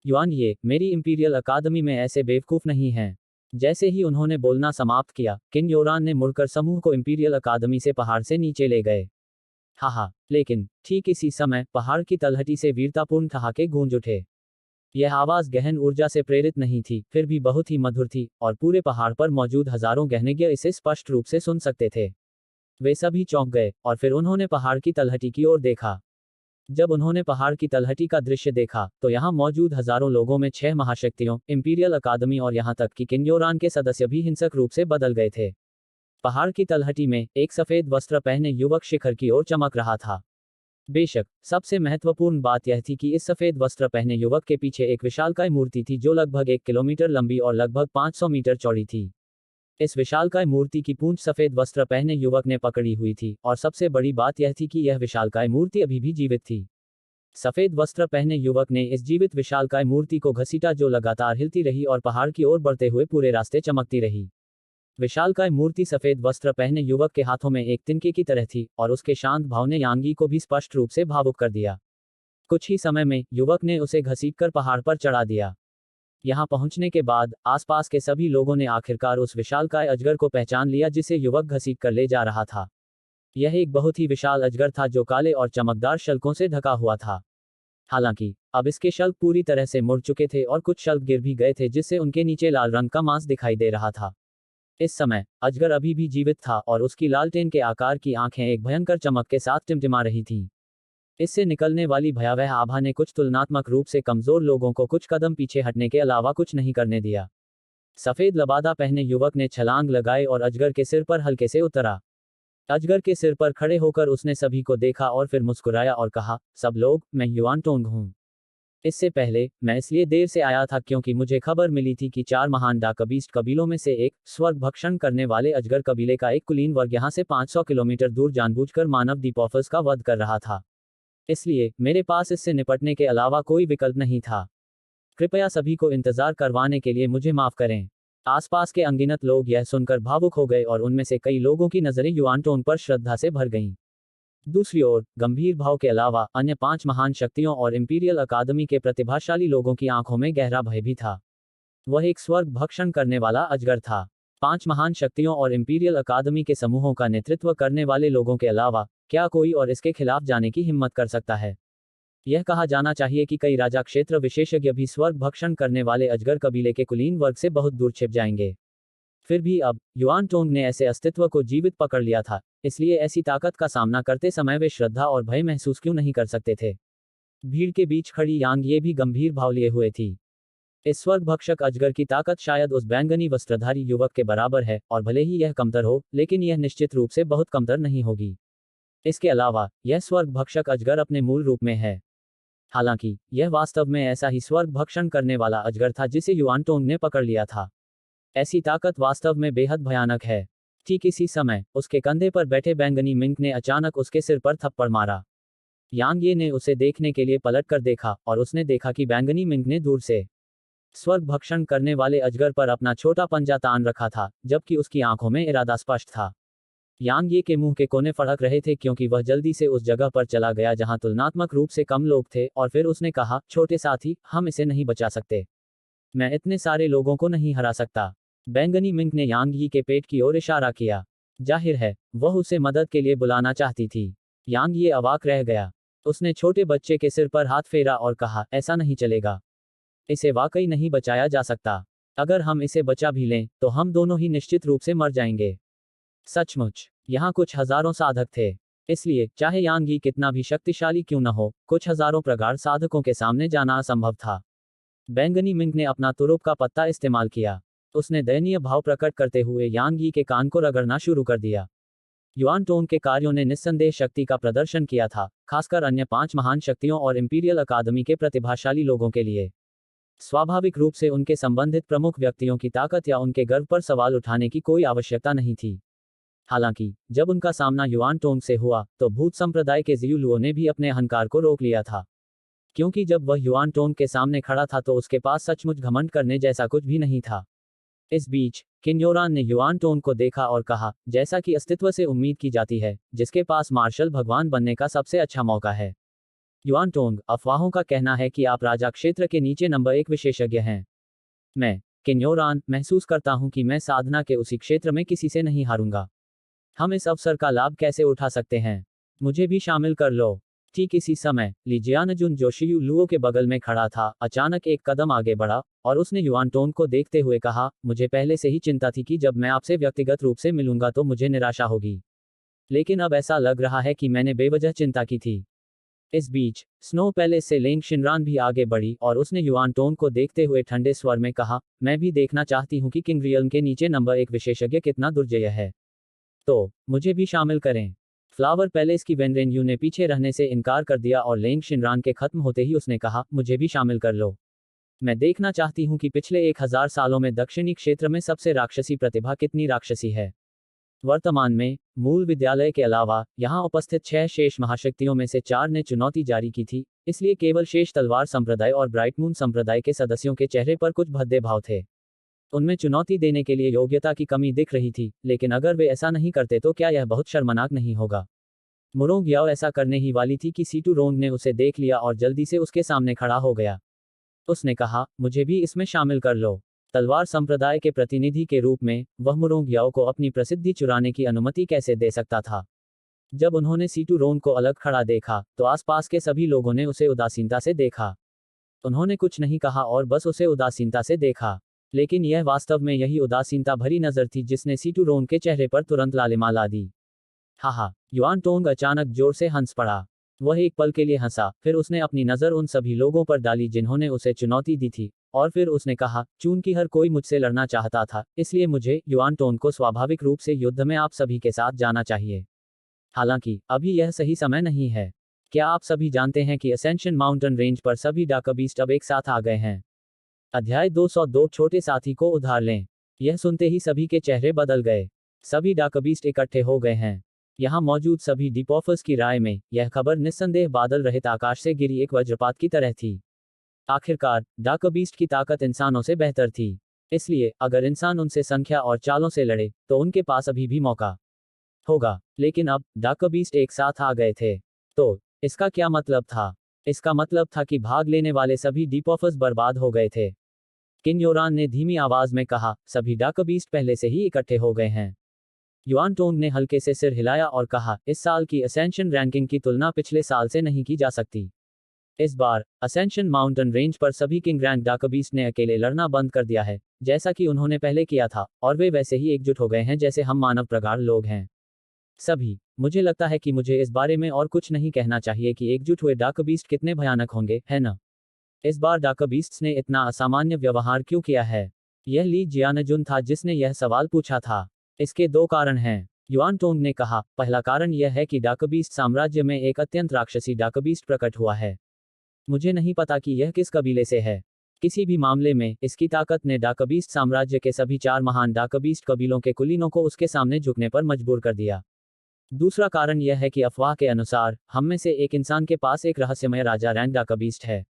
युआन ये, मेरी इंपीरियल अकादमी में ऐसे बेवकूफ नहीं हैं। जैसे ही उन्होंने बोलना समाप्त किया, किन योरान ने मुड़कर समूह को इंपीरियल अकादमी से पहाड़ से नीचे ले गए। हाहा, लेकिन ठीक इसी समय पहाड़ की तलहटी से वीरतापूर्ण ठहाके गूंज उठे। यह आवाज गहन ऊर्जा से प्रेरित नहीं थी, फिर भी बहुत ही मधुर थी, और पूरे पहाड़ पर मौजूद हजारों गहनज्ञ इसे स्पष्ट रूप से सुन सकते थे। वे सभी चौंक गए, और फिर उन्होंने पहाड़ की तलहटी की ओर देखा। जब उन्होंने पहाड़ की तलहटी का दृश्य देखा तो यहाँ मौजूद हजारों लोगों में 6 महाशक्तियों, इंपीरियल अकादमी और यहाँ तक कि किन्योरान के सदस्य भी हिंसक रूप से बदल गए थे। पहाड़ की तलहटी में एक सफेद वस्त्र पहने युवक शिखर की ओर चमक रहा था। बेशक सबसे महत्वपूर्ण बात यह थी कि इस सफेद वस्त्र पहने युवक के पीछे एक विशालकाय मूर्ति थी जो लगभग 1 किलोमीटर लंबी और लगभग 500 मीटर चौड़ी थी। इस विशालकाय मूर्ति की पूंछ सफेद वस्त्र पहने युवक ने पकड़ी हुई थी, और सबसे बड़ी बात यह थी कि यह विशालकाय मूर्ति अभी भी जीवित थी। सफेद वस्त्र पहने युवक ने इस जीवित विशालकाय मूर्ति को घसीटा, जो लगातार हिलती रही और पहाड़ की ओर बढ़ते हुए पूरे रास्ते चमकती रही। विशालकाय मूर्ति सफेद वस्त्र पहने युवक के हाथों में एक तिनके की तरह थी, और उसके शांत भाव ने यांगी को भी स्पष्ट रूप से भावुक कर दिया। कुछ ही समय में युवक ने उसे घसीटकर पहाड़ पर चढ़ा दिया। यहाँ पहुंचने के बाद आसपास के सभी लोगों ने आखिरकार उस विशालकाय अजगर को पहचान लिया जिसे युवक घसीट कर ले जा रहा था। यह एक बहुत ही विशाल अजगर था जो काले और चमकदार शल्कों से ढका हुआ था। हालांकि अब इसके शल्क पूरी तरह से मुड़ चुके थे और कुछ शल्क गिर भी गए थे, जिससे उनके नीचे लाल रंग का मांस दिखाई दे रहा था। इस समय अजगर अभी भी जीवित था और उसकी लालटेन के आकार की आंखें एक भयंकर चमक के साथ टिमटिमा रही थीं। इससे निकलने वाली भयावह आभा ने कुछ तुलनात्मक रूप से कमजोर लोगों को कुछ कदम पीछे हटने के अलावा कुछ नहीं करने दिया। सफेद लबादा पहने युवक ने छलांग लगाई और अजगर के सिर पर हल्के से उतरा। अजगर के सिर पर खड़े होकर उसने सभी को देखा और फिर मुस्कुराया और कहा, सब लोग, मैं युआन टोंग हूँ। इससे पहले, मैं इसलिए देर से आया था क्योंकि मुझे खबर मिली थी कि 4 महान डाकबीस्ट कबीलों में से एक, स्वर्ग भक्षण करने वाले अजगर कबीले का एक कुलीन वर्ग यहाँ से 500 किलोमीटर दूर जानबूझकर मानव दीपोफस का वध कर रहा था। इसलिए, मेरे पास इससे निपटने के अलावा कोई विकल्प नहीं था। कृपया सभी को इंतजार करवाने के लिए मुझे माफ करें। आसपास के अनगिनत लोग यह सुनकर भावुक हो गए और उनमें से कई लोगों की नजरें युआन टोंग पर श्रद्धा से भर गईं। दूसरी ओर, गंभीर भाव के अलावा अन्य 5 महान शक्तियों और इंपीरियल अकादमी के प्रतिभाशाली लोगों की आंखों में गहरा भय भी था। वह एक स्वर्ग भक्षण करने वाला अजगर था। 5 महान शक्तियों और इंपीरियल अकादमी के समूहों का नेतृत्व करने वाले लोगों के अलावा क्या कोई और इसके खिलाफ जाने की हिम्मत कर सकता है? यह कहा जाना चाहिए कि कई राजा क्षेत्र विशेषज्ञ भी स्वर्ग भक्षण करने वाले अजगर कबीले के कुलीन वर्ग से बहुत दूर छिप जाएंगे। फिर भी अब, युआन टोंग ने ऐसे अस्तित्व को जीवित पकड़ लिया था, इसलिए ऐसी ताकत का सामना करते समय वे श्रद्धा और भय महसूस क्यों नहीं कर सकते थे? भीड़ के बीच खड़ी यांग ये भी गंभीर भाव लिए हुए थी। इस स्वर्ग भक्षक अजगर की ताकत शायद उस बैंगनी वस्त्रधारी युवक के बराबर है, और भले ही यह कमतर हो, लेकिन यह निश्चित रूप से बहुत कमतर नहीं होगी। इसके अलावा, यह स्वर्ग भक्षक अजगर अपने मूल रूप में है। हालांकि, यह वास्तव में ऐसा ही स्वर्ग भक्षण करने वाला अजगर था जिसे युआन टोंग ने पकड़ लिया था। ऐसी ताकत वास्तव में बेहद भयानक है। ठीक इसी समय, उसके कंधे पर बैठे बैंगनी मिंक ने अचानक उसके सिर पर थप्पड़ मारा। यांग ये ने उसे देखने के लिए पलट कर देखा, और उसने देखा कि बैंगनी मिंक ने दूर से स्वर्ग भक्षण करने वाले अजगर पर अपना छोटा पंजा तान रखा था, जबकि उसकी आंखों में इरादा स्पष्ट था। यांग ये के मुंह के कोने फड़क रहे थे क्योंकि वह जल्दी से उस जगह पर चला गया जहां तुलनात्मक रूप से कम लोग थे, और फिर उसने कहा, छोटे साथी, हम इसे नहीं बचा सकते। मैं इतने सारे लोगों को नहीं हरा सकता। बैंगनी मिंक ने यांग यी के पेट की ओर इशारा किया। जाहिर है, वह उसे मदद के लिए बुलाना चाहती थी। यांग ये अवाक रह गया। उसने छोटे बच्चे के सिर पर हाथ फेरा और कहा, ऐसा नहीं चलेगा। इसे वाकई नहीं बचाया जा सकता। अगर हम इसे बचा भी लें, तो हम दोनों ही निश्चित रूप से मर जाएंगे। सचमुच, यहाँ कुछ हजारों साधक थे। इसलिए, चाहे यांग यी कितना भी शक्तिशाली क्यों न हो, कुछ हजारों प्रगाढ़ साधकों के सामने जाना असंभव था। बैंगनी मिंक ने अपना तुरुप का पत्ता इस्तेमाल किया। उसने दयनीय भाव प्रकट करते हुए यांग यी के कान को रगड़ना शुरू कर दिया। युआन टोंग के कार्यों ने निस्संदेह शक्ति का प्रदर्शन किया था, खासकर अन्य 5 महान शक्तियों और इंपीरियल अकादमी के प्रतिभाशाली लोगों के लिए। स्वाभाविक रूप से उनके संबंधित प्रमुख व्यक्तियों की ताकत या उनके गर्व पर सवाल उठाने की कोई आवश्यकता नहीं थी। हालांकि, जब उनका सामना युआन टोंग से हुआ, तो भूत संप्रदाय के जियू लुओ ने भी अपने अहंकार को रोक लिया था। क्योंकि जब वह युआन टोंग के सामने खड़ा था तो उसके पास सचमुच घमंड करने जैसा कुछ भी नहीं था। इस बीच, किन्योरान ने युआन टोंग को देखा और कहा, जैसा कि अस्तित्व से उम्मीद की जाती है, जिसके पास मार्शल भगवान बनने का सबसे अच्छा मौका है। युआन टोंग, अफवाहों का कहना है कि आप राजा क्षेत्र के नीचे नंबर 1 विशेषज्ञ हैं। मैं, किन्योरान, महसूस करता हूं कि मैं साधना के उसी क्षेत्र में किसी से नहीं हारूंगा। हम इस अवसर का लाभ कैसे उठा सकते हैं? मुझे भी शामिल कर लो। ठीक इसी समय, ली जियानजुन जो शियू लुओ के बगल में खड़ा था, अचानक एक कदम आगे बढ़ा, और उसने युआन टोंग को देखते हुए कहा, मुझे पहले से ही चिंता थी कि जब मैं आपसे व्यक्तिगत रूप से मिलूंगा तो मुझे निराशा होगी। लेकिन अब ऐसा लग रहा है कि मैंने बेवजह चिंता की थी। इस बीच, स्नो पैलेस से लेंग शिनरान भी आगे बढ़ी और उसने युआन टोंग को देखते हुए ठंडे स्वर में कहा, मैं भी देखना चाहती हूँ कि किंग रियल्म के नीचे नंबर 1 विशेषज्ञ कितना दुर्जय है। तो, मुझे भी शामिल करें। फ्लावर पैलेस की वेनरेन यू ने पीछे रहने से इनकार कर दिया और लेंग शिनरान के खत्म होते ही उसने कहा, मुझे भी शामिल कर लो। मैं देखना चाहती हूँ कि पिछले 1000 सालों में दक्षिणी क्षेत्र में सबसे राक्षसी प्रतिभा कितनी राक्षसी है। वर्तमान में, मूल विद्यालय के अलावा, यहाँ उपस्थित 6 शेष महाशक्तियों में से 4 ने चुनौती जारी की थी, इसलिए केवल शेष तलवार संप्रदाय और ब्राइट मून संप्रदाय के सदस्यों के चेहरे पर कुछ भद्दे भाव थे। उनमें चुनौती देने के लिए योग्यता की कमी दिख रही थी, लेकिन अगर वे ऐसा नहीं करते तो क्या यह बहुत शर्मनाक नहीं होगा? मुरोंग याओ ऐसा करने ही वाली थी कि सीटू रोंग ने उसे देख लिया और जल्दी से उसके सामने खड़ा हो गया। उसने कहा, मुझे भी इसमें शामिल कर लो। तलवार संप्रदाय के प्रतिनिधि के रूप में, वह मुरोंग याओ को अपनी प्रसिद्धि चुराने की अनुमति कैसे दे सकता था? जब उन्होंने सीटू रोंग को अलग खड़ा देखा, तो आसपास के सभी लोगों ने उसे उदासीनता से देखा। उन्होंने कुछ नहीं कहा और बस उसे उदासीनता से देखा। लेकिन यह वास्तव में यही उदासीनता भरी नजर थी जिसने सीटू रोंग के चेहरे पर तुरंत लालिमा ला दी। हाहा, युआन टोंग अचानक जोर से हंस पड़ा। वह एक पल के लिए हंसा, फिर उसने अपनी नजर उन सभी लोगों पर डाली जिन्होंने उसे चुनौती दी थी, और फिर उसने कहा, चूंकि हर कोई मुझसे लड़ना चाहता था, इसलिए मुझे, युआन टोंग को स्वाभाविक रूप से युद्ध में आप सभी के साथ जाना चाहिए। हालांकि अभी यह सही समय नहीं है। क्या आप सभी जानते हैं कि असेंशन माउंटेन रेंज पर सभी डाकबीस्ट अब एक साथ आ गए हैं? अध्याय 202 छोटे साथी को उधार लें। यह सुनते ही सभी के चेहरे बदल गए। सभी डाकबीस्ट इकट्ठे हो गए हैं। यहाँ मौजूद सभी डिपॉफर्स की राय में यह खबर निस्संदेह बादल रहित आकाश से गिरी एक वज्रपात की तरह थी। आखिरकार डाकबीस्ट की ताकत इंसानों से बेहतर थी। इसलिए अगर इंसान उनसे संख्या और चालों से लड़े तो उनके पास अभी भी मौका होगा। लेकिन अब डाकबीस्ट एक साथ आ गए थे। तो इसका क्या मतलब था? इसका मतलब था कि भाग लेने वाले सभी डिपॉफर्स बर्बाद हो गए थे। किन योरान ने धीमी आवाज में कहा, सभी डाकबीस्ट पहले से ही इकट्ठे हो गए हैं। युआन टोंग ने हल्के से सिर हिलाया और कहा, इस साल की असेंशन रैंकिंग की तुलना पिछले साल से नहीं की जा सकती। इस बार असेंशन माउंटेन रेंज पर सभी किंग रैंक डाकबीस्ट ने अकेले लड़ना बंद कर दिया है, जैसा कि उन्होंने पहले किया था, और वे वैसे ही एकजुट हो गए हैं जैसे हम मानव प्रगाढ़ लोग हैं। सभी, मुझे लगता है कि मुझे इस बारे में और कुछ नहीं कहना चाहिए कि एकजुट हुए डाकबीस्ट कितने भयानक होंगे, है ना? इस बार डाकबीस्ट्स ने इतना असामान्य व्यवहार क्यों किया है? यह ली जियानजुन था जिसने यह सवाल पूछा था। इसके दो कारण हैं, युआन टोंग ने कहा। पहला कारण यह है कि डाकबीस्ट साम्राज्य में एक अत्यंत राक्षसी डाकबीस्ट प्रकट हुआ है। मुझे नहीं पता कि यह किस कबीले से है। किसी भी मामले में इसकी ताकत ने डाकबीस्ट साम्राज्य के सभी 4 महान डाकबीस्ट कबीलों के कुलीनों को उसके सामने झुकने पर मजबूर कर दिया। दूसरा कारण यह है कि अफवाह के अनुसार हम में से एक इंसान के पास एक रहस्यमय राजा रैंक डाकबीस्ट है।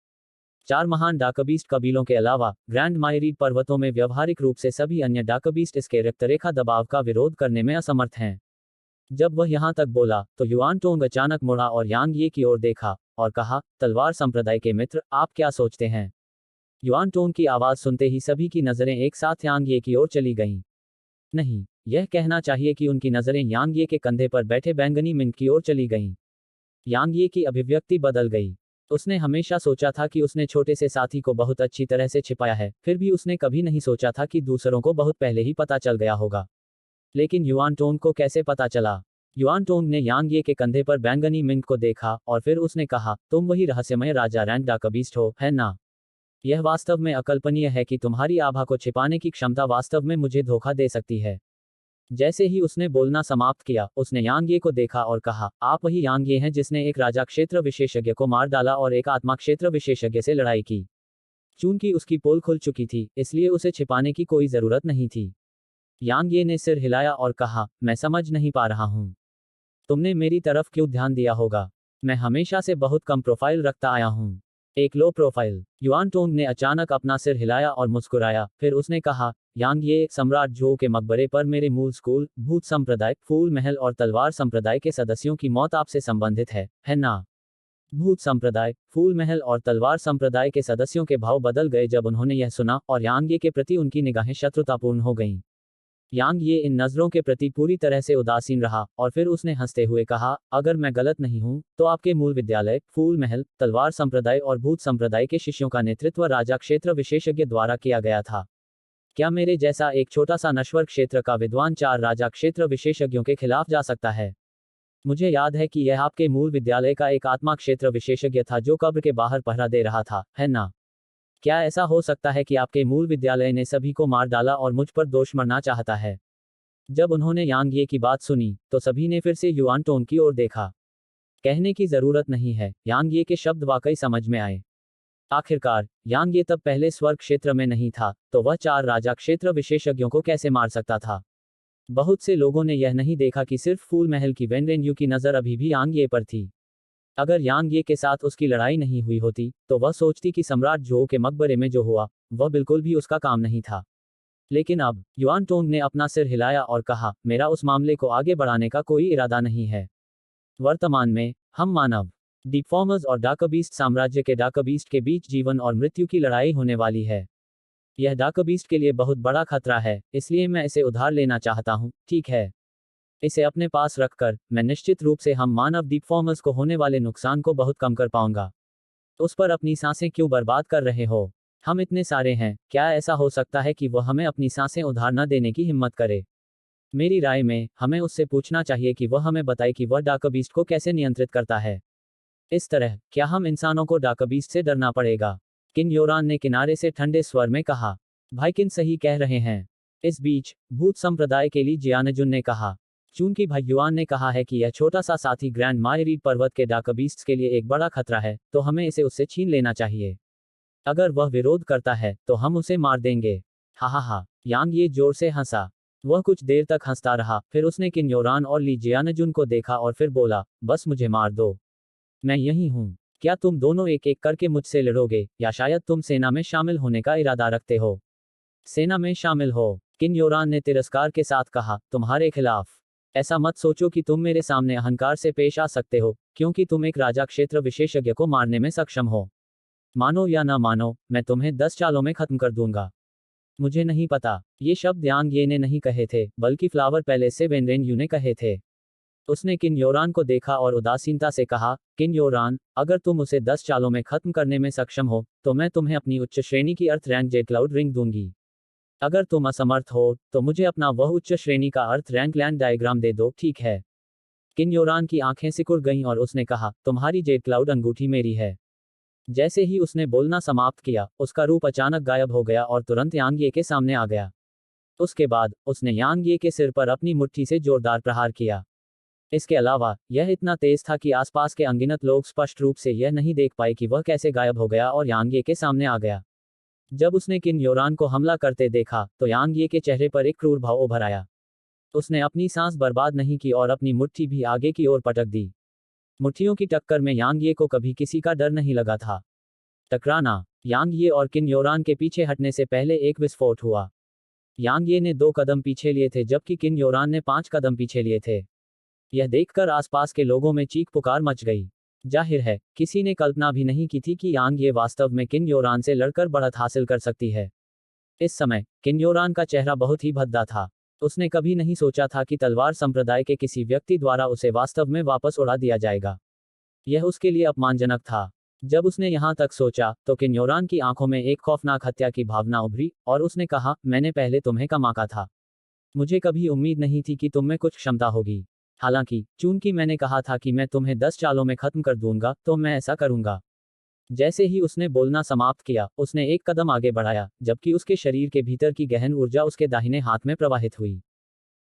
4 महान डाकबीस्ट कबीलों के अलावा ग्रैंड मायरीड पर्वतों में व्यवहारिक रूप से सभी अन्य डाकबीस्ट इसके रक्तरेखा दबाव का विरोध करने में असमर्थ हैं। जब वह यहां तक बोला तो युआन टोंग अचानक मुड़ा और यांग ये की ओर देखा और कहा, तलवार संप्रदाय के मित्र, आप क्या सोचते हैं? युआन टोंग की आवाज सुनते ही सभी की नजरें एक साथ यांग ये की ओर चली गईं। नहीं, यह कहना चाहिए कि उनकी नजरें यांग ये के कंधे पर बैठे बैंगनी मिंट की ओर चली गईं। यांग ये की अभिव्यक्ति बदल गई। उसने हमेशा सोचा था कि उसने छोटे से साथी को बहुत अच्छी तरह से छिपाया है, फिर भी उसने कभी नहीं सोचा था कि दूसरों को बहुत पहले ही पता चल गया होगा। लेकिन युआन टोंग को कैसे पता चला? युआन टोंग ने यांग ये के कंधे पर बैंगनी मिंट को देखा और फिर उसने कहा, तुम वही रहस्यमय राजा रैंक डाकबीस्ट हो, है ना? यह वास्तव में अकल्पनीय है कि तुम्हारी आभा को छिपाने की क्षमता वास्तव में मुझे धोखा दे सकती है। जैसे ही उसने बोलना समाप्त किया, उसने यांग ये को देखा और कहा, आप वही यांग ये हैं जिसने एक राजा क्षेत्र विशेषज्ञ को मार डाला और एक आत्मा क्षेत्र विशेषज्ञ से लड़ाई की। चूंकि उसकी पोल खुल चुकी थी, इसलिए उसे छिपाने की कोई जरूरत नहीं थी। यांग ये ने सिर हिलाया और कहा, मैं समझ नहीं पा रहा हूं। तुमने मेरी तरफ क्यों ध्यान दिया होगा? मैं हमेशा से बहुत कम प्रोफाइल रखता आया हूं। एक लो प्रोफाइल। युआन टोंग ने अचानक अपना सिर हिलाया और मुस्कुराया, फिर उसने कहा, यांग ये, सम्राट जो के मकबरे पर मेरे मूल स्कूल, भूत संप्रदाय, फूल महल और तलवार संप्रदाय के सदस्यों की मौत आपसे संबंधित है ना? भूत संप्रदाय, फूल महल और तलवार संप्रदाय के सदस्यों के भाव बदल गए जब उन्होंने यह सुना, और यांग ये के प्रति उनकी निगाहें शत्रुतापूर्ण हो गईं। यांग ये इन नजरों के प्रति पूरी तरह से उदासीन रहा, और फिर उसने हंसते हुए कहा, अगर मैं गलत नहीं हूं, तो आपके मूल विद्यालय, फूल महल, तलवार संप्रदाय और भूत संप्रदाय के शिष्यों का नेतृत्व राजा क्षेत्र विशेषज्ञ द्वारा किया गया था। क्या मेरे जैसा एक छोटा सा नश्वर क्षेत्र का विद्वान 4 राजा क्षेत्र विशेषज्ञों के खिलाफ जा सकता है? मुझे याद है कि यह आपके मूल विद्यालय का एक आत्मा क्षेत्र विशेषज्ञ था जो कब्र के बाहर पहरा दे रहा था, है ना? क्या ऐसा हो सकता है कि आपके मूल विद्यालय ने सभी को मार डाला और मुझ पर दोष मढ़ना चाहता है? जब उन्होंने यांग ये की बात सुनी, तो सभी ने फिर से युआन टोंग की ओर देखा। कहने की जरूरत नहीं है, यांग ये के शब्द वाकई समझ में आए। आखिरकार, यांग ये तब पहले स्वर्ग क्षेत्र में नहीं था, तो वह 4 राजा क्षेत्र विशेषज्ञों को कैसे मार सकता था? बहुत से लोगों ने यह नहीं देखा कि सिर्फ फूल महल की वेनरेन यू की नजर अभी भी यांग ये पर थी। अगर यांग ये के साथ उसकी लड़ाई नहीं हुई होती, तो वह सोचती कि सम्राट जो के मकबरे में जो हुआ, वह बिल्कुल भी उसका काम नहीं था। लेकिन अब, युआन टोंग ने अपना सिर हिलाया और कहा, मेरा उस मामले को आगे बढ़ाने का कोई इरादा नहीं है। वर्तमान में, हम मानव डिफॉर्मर्स और डाकबीस्ट साम्राज्य के डाकबीस्ट के बीच जीवन और मृत्यु की लड़ाई होने वाली है। यह डाकबीस्ट के लिए बहुत बड़ा खतरा है, इसलिए मैं इसे उधार लेना चाहता हूं, ठीक है? इसे अपने पास रखकर, मैं निश्चित रूप से हम मानव डिफॉर्मर्स को होने वाले नुकसान को बहुत कम कर पाऊंगा। उस पर अपनी सांसें क्यों बर्बाद कर रहे हो? हम इतने सारे हैं, क्या ऐसा हो सकता है कि वह हमें अपनी सांसें उधार न देने की हिम्मत करे? मेरी राय में, हमें उससे पूछना चाहिए कि वह हमें बताए कि वह डाकबीस्ट को कैसे नियंत्रित करता है। इस तरह, क्या हम इंसानों को डाकबीस्ट से डरना पड़ेगा? किन योरान ने किनारे से ठंडे स्वर में कहा। भाई किन सही कह रहे हैं। इस बीच, भूत संप्रदाय के लिए जियानजुन ने कहा, चूंकि भाई युआन ने कहा है कि यह छोटा सा साथी ग्रैंड मायरीड पर्वत के डार्क बीस्ट्स के लिए एक बड़ा खतरा है, तो हमें इसे उससे छीन लेना चाहिए। अगर वह विरोध करता है तो हम उसे मार देंगे। हा हा हा, यांग ये जोर से हंसा। वह कुछ देर तक हंसता रहा, फिर उसने किन योरान और ली जियानजुन को देखा और फिर बोला, बस मुझे मार दो, मैं यही हूँ। क्या तुम दोनों एक एक करके मुझसे लड़ोगे, या शायद तुम सेना में शामिल होने का इरादा रखते हो? सेना में शामिल हो, किन योरान ने तिरस्कार के साथ कहा, तुम्हारे खिलाफ। ऐसा मत सोचो कि तुम मेरे सामने अहंकार से पेश आ सकते हो, क्योंकि तुम एक राजा क्षेत्र विशेषज्ञ को मारने में सक्षम हो। मानो या ना मानो, मैं तुम्हें 10 चालों में खत्म कर दूंगा। मुझे नहीं पता, ये शब्द यांग ये ने नहीं कहे थे, बल्कि फ्लावर पैलेस से वेनरेन यू ने कहे थे। उसने किन योरान को देखा और उदासीनता से कहा, किन योरान, अगर तुम उसे 10 चालों में खत्म करने में सक्षम हो, तो मैं तुम्हें अपनी उच्च श्रेणी की अर्थ रैंक जेड क्लाउड रिंग दूंगी। अगर तुम असमर्थ हो, तो मुझे अपना वह उच्च श्रेणी का अर्थ रैंक लैंड डायग्राम दे दो, ठीक है? किन योरान की आंखें सिकुड़ गईं और उसने कहा, तुम्हारी जेड क्लाउड अंगूठी मेरी है। जैसे ही उसने बोलना समाप्त किया, उसका रूप अचानक गायब हो गया और तुरंत यांग ये के सामने आ गया। उसके बाद उसने यांग ये के सिर पर अपनी मुट्ठी से जोरदार प्रहार किया। इसके अलावा यह इतना तेज था कि आसपास के अनगिनत लोग स्पष्ट रूप से यह नहीं देख पाए कि वह कैसे गायब हो गया और यांग ये के सामने आ गया। जब उसने किन योरान को हमला करते देखा, तो यांग ये के चेहरे पर एक क्रूर भाव उभर आया। उसने अपनी सांस बर्बाद नहीं की और अपनी मुट्ठी भी आगे की ओर पटक दी। मुट्ठियों की टक्कर में यांग ये को कभी किसी का डर नहीं लगा था। टकराना। यांग ये और किन योरान के पीछे हटने से पहले एक विस्फोट हुआ। यांग ये ने 2 कदम पीछे लिए थे, जबकि किन योरान ने 5 कदम पीछे लिए थे। यह देखकर आसपास के लोगों में चीख पुकार मच गई। जाहिर है, किसी ने कल्पना भी नहीं की थी कि यांग ये वास्तव में किन योरान से लड़कर बढ़त हासिल कर सकती है। इस समय किन योरान का चेहरा बहुत ही भद्दा था। उसने कभी नहीं सोचा था कि तलवार संप्रदाय के किसी व्यक्ति द्वारा उसे वास्तव में वापस उड़ा दिया जाएगा। यह उसके लिए अपमानजनक था। जब उसने यहां तक सोचा, तो किन योरान की आंखों में एक खौफनाक हत्या की भावना उभरी, और उसने कहा, मैंने पहले तुम्हें कम आंका था। मुझे कभी उम्मीद नहीं थी कि तुम में कुछ क्षमता होगी। हालांकि, चूंकि मैंने कहा था कि मैं तुम्हें 10 चालों में खत्म कर दूंगा, तो मैं ऐसा करूंगा। जैसे ही उसने बोलना समाप्त किया, उसने एक कदम आगे बढ़ाया, जबकि उसके शरीर के भीतर की गहन ऊर्जा उसके दाहिने हाथ में प्रवाहित हुई।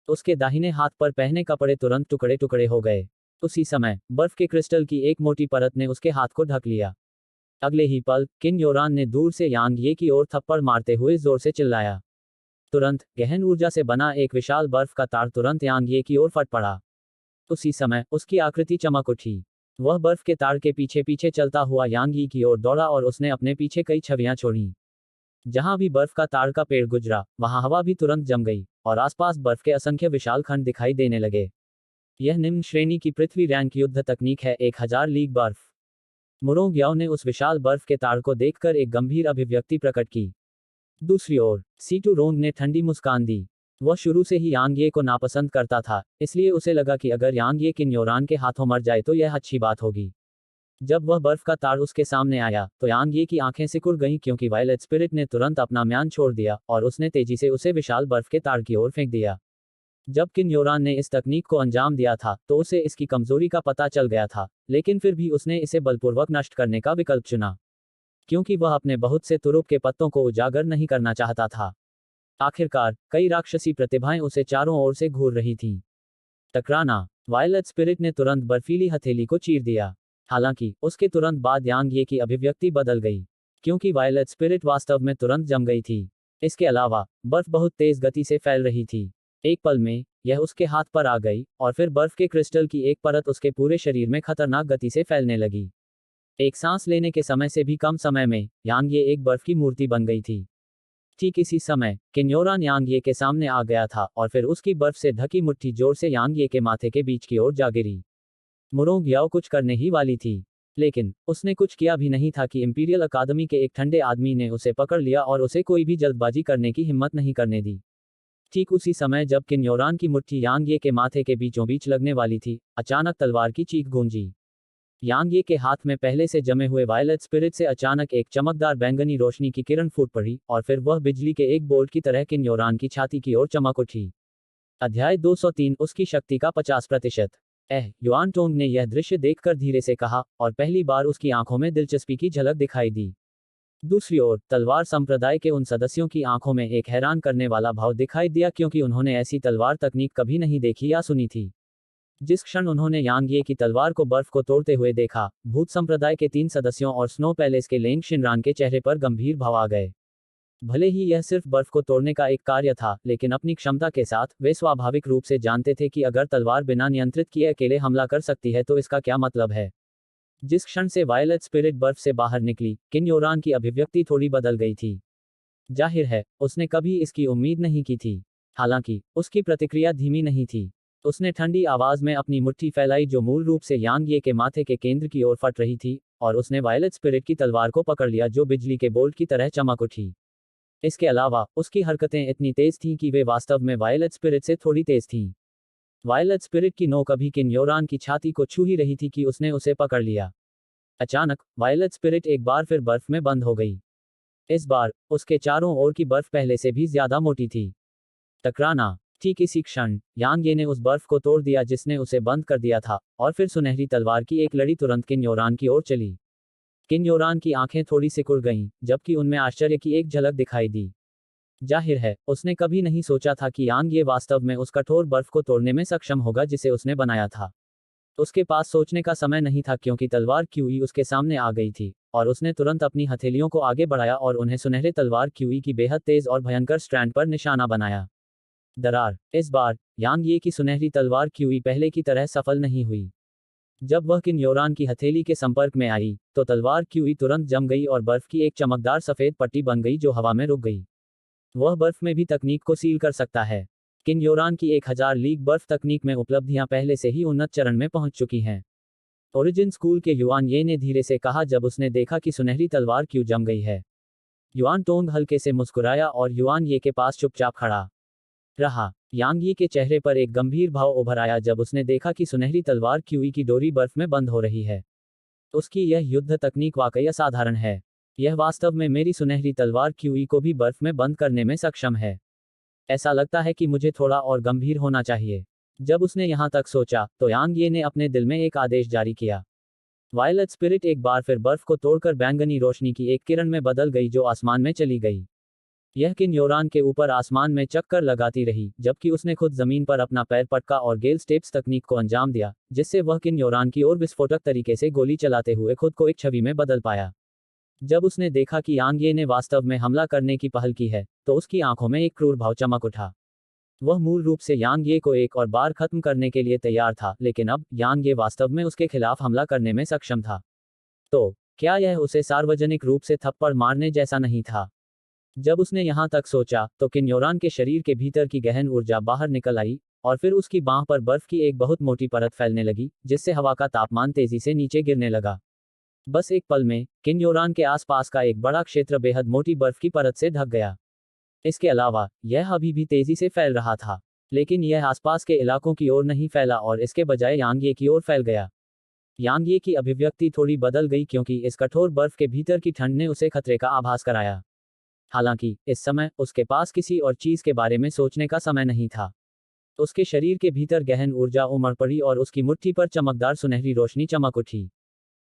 उसके दाहिने हाथ पर पहने कपड़े तुरंत टुकड़े टुकड़े हो गए। उसी समय बर्फ के क्रिस्टल की एक मोटी परत ने उसके हाथ को ढक लिया। अगले ही पल किन योरान ने दूर से यांग ये की ओर थप्पड़ मारते हुए जोर से चिल्लाया। तुरंत गहन ऊर्जा से बना एक विशाल बर्फ का तार तुरंत यांग ये की ओर फट पड़ा। उसी समय उसकी आकृति चमक उठी। वह बर्फ के तार के पीछे पीछे चलता हुआ यांग यी की ओर दौड़ा और उसने अपने पीछे कई छवियां छोड़ी। जहां भी बर्फ का तार का पेड़ गुजरा, वहां हवा भी तुरंत जम गई, और आसपास बर्फ के असंख्य विशाल खंड दिखाई देने लगे। यह निम्न श्रेणी की पृथ्वी रैंक युद्ध तकनीक है, 1000 लीग बर्फ। मुरोंग याओ ने उस विशाल बर्फ के तार को देखकर एक गंभीर अभिव्यक्ति प्रकट की। दूसरी ओर सीटू रोंग ने ठंडी मुस्कान दी। वह शुरू से ही यांग ये को नापसंद करता था, इसलिए उसे लगा कि अगर यांग ये किन योरान के हाथों मर जाए तो यह अच्छी बात होगी। जब वह बर्फ का तार उसके सामने आया, तो यांग ये की आंखें सिकुड़ गईं, क्योंकि वायलेट स्पिरिट ने तुरंत अपना म्यान छोड़ दिया और उसने तेजी से उसे विशाल बर्फ के तार की ओर फेंक दिया। जब किन योरान ने इस तकनीक को अंजाम दिया था, तो उसे इसकी कमजोरी का पता चल गया था, लेकिन फिर भी उसने इसे बलपूर्वक नष्ट करने का विकल्प चुना, क्योंकि वह अपने बहुत से तुरुप के पत्तों को उजागर नहीं करना चाहता था। आखिरकार कई राक्षसी प्रतिभाएं उसे चारों ओर से घूर रही थीं। टकराना। वायलेट स्पिरिट ने तुरंत बर्फीली हथेली को चीर दिया। हालांकि उसके तुरंत बाद यांग ये की अभिव्यक्ति बदल गई, क्योंकि वायलेट स्पिरिट वास्तव में तुरंत जम गई थी। इसके अलावा बर्फ बहुत तेज गति से फैल रही थी। एक पल में यह उसके हाथ पर आ गई, और फिर बर्फ के क्रिस्टल की एक परत उसके पूरे शरीर में खतरनाक गति से फैलने लगी। एक सांस लेने के समय से भी कम समय में यांग ये एक बर्फ की मूर्ति बन गई थी। ठीक इसी समय किन योरान यांग ये के सामने आ गया था, और फिर उसकी बर्फ से ढकी मुट्ठी जोर से यांग ये के माथे के बीच की ओर जा गिरी। मुरोंग याओ कुछ करने ही वाली थी, लेकिन उसने कुछ किया भी नहीं था कि इंपीरियल अकादमी के एक ठंडे आदमी ने उसे पकड़ लिया और उसे कोई भी जल्दबाजी करने की हिम्मत नहीं करने दी। ठीक उसी समय जब किन योरान की मुट्ठी यांग ये के माथे के बीचों बीच लगने वाली थी, अचानक तलवार की चीख गूंजी। यांग ये के हाथ में पहले से जमे हुए वायलेट स्पिरिट से अचानक एक चमकदार बैंगनी रोशनी की किरण फूट पड़ी, और फिर वह बिजली के एक बोल्ट की तरह किन योरान की छाती की ओर चमक उठी। अध्याय 203 उसकी शक्ति का 50%। युआन टोंग ने यह दृश्य देखकर धीरे से कहा, और पहली बार उसकी आंखों में दिलचस्पी की झलक दिखाई दी। दूसरी ओर तलवार संप्रदाय के उन सदस्यों की आंखों में एक हैरान करने वाला भाव दिखाई दिया क्योंकि उन्होंने ऐसी तलवार तकनीक कभी नहीं देखी या सुनी थी। जिस क्षण उन्होंने यांग ये की तलवार को बर्फ को तोड़ते हुए देखा, भूत संप्रदाय के 3 सदस्यों और स्नो पैलेस के लेंग शिनरान के चेहरे पर गंभीर भाव आ गए। भले ही यह सिर्फ बर्फ को तोड़ने का एक कार्य था, लेकिन अपनी क्षमता के साथ वे स्वाभाविक रूप से जानते थे कि अगर तलवार बिना नियंत्रित किए अकेले हमला कर सकती है तो इसका क्या मतलब है। जिस क्षण से वायलेट स्पिरिट बर्फ से बाहर निकली, किन योरान की अभिव्यक्ति थोड़ी बदल गई थी। जाहिर है, उसने कभी इसकी उम्मीद नहीं की थी। हालांकि उसकी प्रतिक्रिया धीमी नहीं थी। उसने ठंडी आवाज में अपनी मुट्ठी फैलाई जो मूल रूप से यांग ये के माथे के केंद्र की ओर फट रही थी, और उसने वायलेट स्पिरिट की तलवार को पकड़ लिया जो बिजली के बोल्ट की तरह चमक उठी। इसके अलावा उसकी हरकतें इतनी तेज थीं कि वे वास्तव में वायलेट स्पिरिट से थोड़ी तेज थीं। वायलेट स्पिरिट की नोक अभी किन योरान की छाती को छू ही रही थी कि उसने उसे पकड़ लिया। अचानक वायलेट स्पिरिट एक बार फिर बर्फ में बंद हो गई। इस बार उसके चारों ओर की बर्फ पहले से भी ज्यादा मोटी थी। टकराना। ठीक इसी क्षण यांग ये ने उस बर्फ को तोड़ दिया जिसने उसे बंद कर दिया था, और फिर सुनहरी तलवार की एक लड़ी तुरंत किन योरान की ओर चली। किन योरान की आंखें थोड़ी सिकुड़ गईं, जबकि उनमें आश्चर्य की एक झलक दिखाई दी। जाहिर है, उसने कभी नहीं सोचा था कि यांग ये वास्तव में उस कठोर बर्फ को तोड़ने में सक्षम होगा जिसे उसने बनाया था। उसके पास सोचने का समय नहीं था क्योंकि तलवार क्यूई उसके सामने आ गई थी, और उसने तुरंत अपनी हथेलियों को आगे बढ़ाया और उन्हें सुनहरे तलवार क्यूई की बेहद तेज और भयंकर स्ट्रैंड पर निशाना बनाया। दरार। इस बार यांग ये की सुनहरी तलवार क्यूई पहले की तरह सफल नहीं हुई। जब वह किन योरान की हथेली के संपर्क में आई, तो तलवार क्यूई तुरंत जम गई और बर्फ की एक चमकदार सफेद पट्टी बन गई जो हवा में रुक गई। वह बर्फ में भी तकनीक को सील कर सकता है। किन योरान की 1000 लीग बर्फ तकनीक में उपलब्धियां पहले से ही उन्नत चरण में पहुंच चुकी हैं। ओरिजिन स्कूल के युआन ये ने धीरे से कहा जब उसने देखा कि सुनहरी तलवार क्यों जम गई है। युआन टोंग हल्के से मुस्कुराया और युआन ये के पास चुपचाप खड़ा रहा। यांग यी के चेहरे पर एक गंभीर भाव उभर आया जब उसने देखा कि सुनहरी तलवार क्यूई की डोरी बर्फ में बंद हो रही है। उसकी यह युद्ध तकनीक वाकई असाधारण है। यह वास्तव में मेरी सुनहरी तलवार क्यूई को भी बर्फ में बंद करने में सक्षम है। ऐसा लगता है कि मुझे थोड़ा और गंभीर होना चाहिए। जब उसने यहां तक सोचा, तो यांग ये ने अपने दिल में एक आदेश जारी किया। वायलेट स्पिरिट एक बार फिर बर्फ को तोड़कर बैंगनी रोशनी की एक किरण में बदल गई जो आसमान में चली गई। यह किन योरान के ऊपर आसमान में चक्कर लगाती रही, जबकि उसने खुद जमीन पर अपना पैर पटका और गेल स्टेप्स तकनीक को अंजाम दिया, जिससे वह किन योरान की ओर विस्फोटक तरीके से गोली चलाते हुए खुद को एक छवि में बदल पाया। जब उसने देखा कि यांग ये ने वास्तव में हमला करने की पहल की है, तो उसकी आंखों में एक क्रूर भाव चमक उठा। वह मूल रूप से यांग ये को एक और बार खत्म करने के लिए तैयार था, लेकिन अब यांग ये वास्तव में उसके खिलाफ हमला करने में सक्षम था। तो क्या यह उसे सार्वजनिक रूप से थप्पड़ मारने जैसा नहीं था? जब उसने यहां तक सोचा, तो किन योरान के शरीर के भीतर की गहन ऊर्जा बाहर निकल आई, और फिर उसकी बांह पर बर्फ की एक बहुत मोटी परत फैलने लगी, जिससे हवा का तापमान तेजी से नीचे गिरने लगा। बस एक पल में किन योरान के आसपास का एक बड़ा क्षेत्र बेहद मोटी बर्फ की परत से ढक गया। इसके अलावा यह अभी भी तेजी से फैल रहा था, लेकिन यह आसपास के इलाकों की ओर नहीं फैला और इसके बजाय यांग ये की ओर फैल गया। यांग ये की अभिव्यक्ति थोड़ी बदल गई क्योंकि इस कठोर बर्फ के भीतर की ठंड ने उसे खतरे का आभास कराया। हालांकि इस समय उसके पास किसी और चीज के बारे में सोचने का समय नहीं था। उसके शरीर के भीतर गहन ऊर्जा उमड़ पड़ी और उसकी मुट्ठी पर चमकदार सुनहरी रोशनी चमक उठी।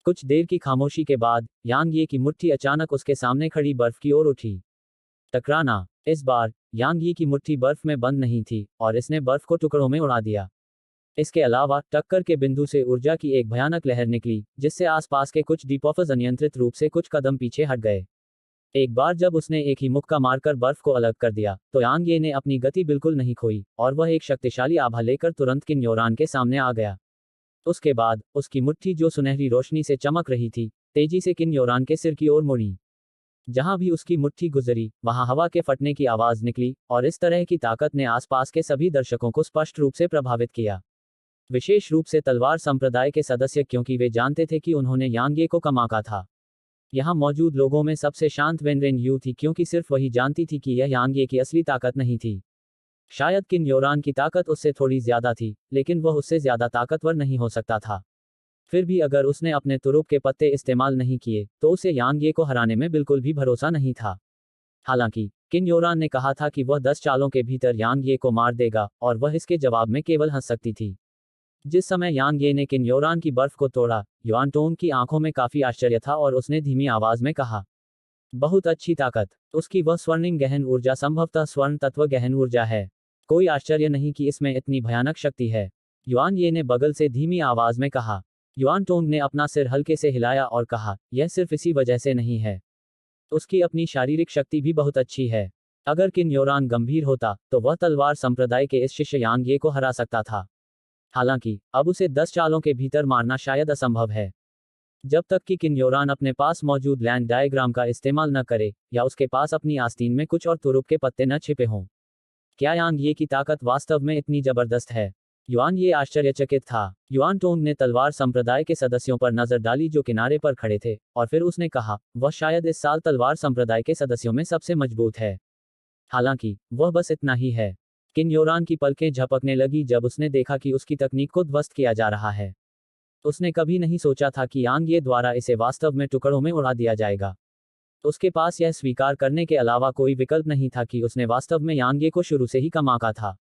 कुछ देर की खामोशी के बाद यांग ये की मुट्ठी अचानक उसके सामने खड़ी बर्फ की ओर उठी। टकराना। इस बार यांग ये की मुट्ठी बर्फ में बंद नहीं थी और इसने बर्फ को टुकड़ों में उड़ा दिया। इसके अलावा टक्कर के बिंदु से ऊर्जा की एक भयानक लहर निकली, जिससे आसपास के कुछ डिपॉफर्स अनियंत्रित रूप से कुछ कदम पीछे हट गए। एक बार जब उसने एक ही मुक्का मारकर बर्फ को अलग कर दिया, तो यांग ये ने अपनी गति बिल्कुल नहीं खोई और वह एक शक्तिशाली आभा लेकर तुरंत किन योरान के सामने आ गया। उसके बाद उसकी मुट्ठी जो सुनहरी रोशनी से चमक रही थी, तेजी से किन योरान के सिर की ओर मुड़ी। जहां भी उसकी मुट्ठी गुजरी, वहां हवा के फटने की आवाज निकली और इस तरह की ताकत ने आसपास के सभी दर्शकों को स्पष्ट रूप से प्रभावित किया। विशेष रूप से तलवार संप्रदाय के सदस्य, क्योंकि वे जानते थे कि उन्होंने यांग ये को कमाका था। यहां मौजूद लोगों में सबसे शांत वेनरेन यू थी क्योंकि सिर्फ वही जानती थी कि यह यांग ये की असली ताकत नहीं थी। शायद किन योरान की ताकत उससे थोड़ी ज्यादा थी, लेकिन वह उससे ज्यादा ताकतवर नहीं हो सकता था। फिर भी अगर उसने अपने तुरुप के पत्ते इस्तेमाल नहीं किए, तो उसे यांग ये को हराने में बिल्कुल भी भरोसा नहीं था। हालांकि किन योरान ने कहा था कि वह 10 चालों के भीतर यांग ये को मार देगा, और वह इसके जवाब में केवल हंस सकती थी। जिस समय यांग ये ने किन योरान की बर्फ को तोड़ा, युआन टोंग की आंखों में काफी आश्चर्य था और उसने धीमी आवाज में कहा, बहुत अच्छी ताकत। उसकी वह स्वर्णिम गहन ऊर्जा संभवतः स्वर्ण तत्व गहन ऊर्जा है। कोई आश्चर्य नहीं कि इसमें इतनी भयानक शक्ति है। युआन ये ने बगल से धीमी आवाज में कहा। युआन टोंग ने अपना सिर हल्के से हिलाया और कहा, यह सिर्फ इसी वजह से नहीं है। उसकी अपनी शारीरिक शक्ति भी बहुत अच्छी है। अगर किन योरान गंभीर होता तो वह तलवार संप्रदाय के इस शिष्य यांग ये को हरा सकता था। हालांकि अब उसे 10 चालों के भीतर मारना शायद असंभव है। जब तक कि किन योरान अपने पास मौजूद लैंड डायग्राम का इस्तेमाल न करे या उसके पास अपनी आस्तीन में कुछ और तुरुप के पत्ते न छिपे हों। क्या यांग ये की ताकत वास्तव में इतनी जबरदस्त है? युआन ये आश्चर्यचकित था। युआन टोंग ने तलवार संप्रदाय के सदस्यों पर नजर डाली जो किनारे पर खड़े थे, और फिर उसने कहा, वह शायद इस साल तलवार संप्रदाय के सदस्यों में सबसे मजबूत है। हालांकि वह बस इतना ही है। किन योरान की पलकें झपकने लगी जब उसने देखा कि उसकी तकनीक को ध्वस्त किया जा रहा है। उसने कभी नहीं सोचा था कि यांग ये द्वारा इसे वास्तव में टुकड़ों में उड़ा दिया जाएगा। उसके पास यह स्वीकार करने के अलावा कोई विकल्प नहीं था कि उसने वास्तव में यांग ये को शुरू से ही कम आंका था।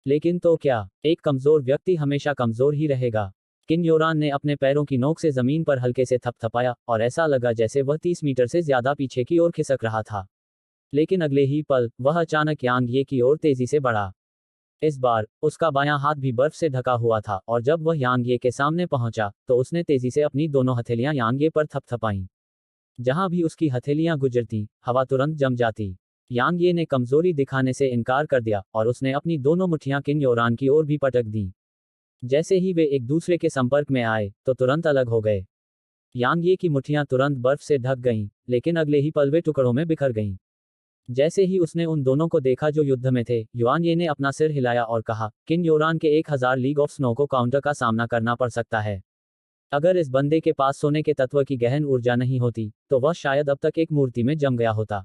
लेकिन तो क्या, एक कमजोर व्यक्ति हमेशा कमजोर ही रहेगा। किन योरान ने अपने पैरों की नोक से जमीन पर हल्के से थपथपाया और ऐसा लगा जैसे वह 30 मीटर से ज्यादा पीछे की ओर खिसक रहा था। लेकिन अगले ही पल वह अचानक यांग ये की ओर तेजी से बढ़ा। इस बार उसका बायां हाथ भी बर्फ से ढका हुआ था और जब वह यांग ये के सामने पहुंचा तो उसने तेजी से अपनी दोनों हथेलियां यांग ये पर थपथपाईं। जहां भी उसकी हथेलियां गुजरती, हवा तुरंत जम जाती। यांग ये ने कमजोरी दिखाने से इनकार कर दिया और उसने अपनी दोनों मुट्ठियां किन योरान की ओर भी पटक दी। जैसे ही वे एक दूसरे के संपर्क में आए तो तुरंत अलग हो गए। यांग ये की मुट्ठियां तुरंत बर्फ से ढक गईं, लेकिन अगले ही पल वे टुकड़ों में बिखर गईं। जैसे ही उसने उन दोनों को देखा जो युद्ध में थे, युआन ये ने अपना सिर हिलाया और कहा, किन योरान के 1000 लीग ऑफ स्नो को काउंटर का सामना करना पड़ सकता है। अगर इस बंदे के पास सोने के तत्व की गहन ऊर्जा नहीं होती तो वह शायद अब तक एक मूर्ति में जम गया होता।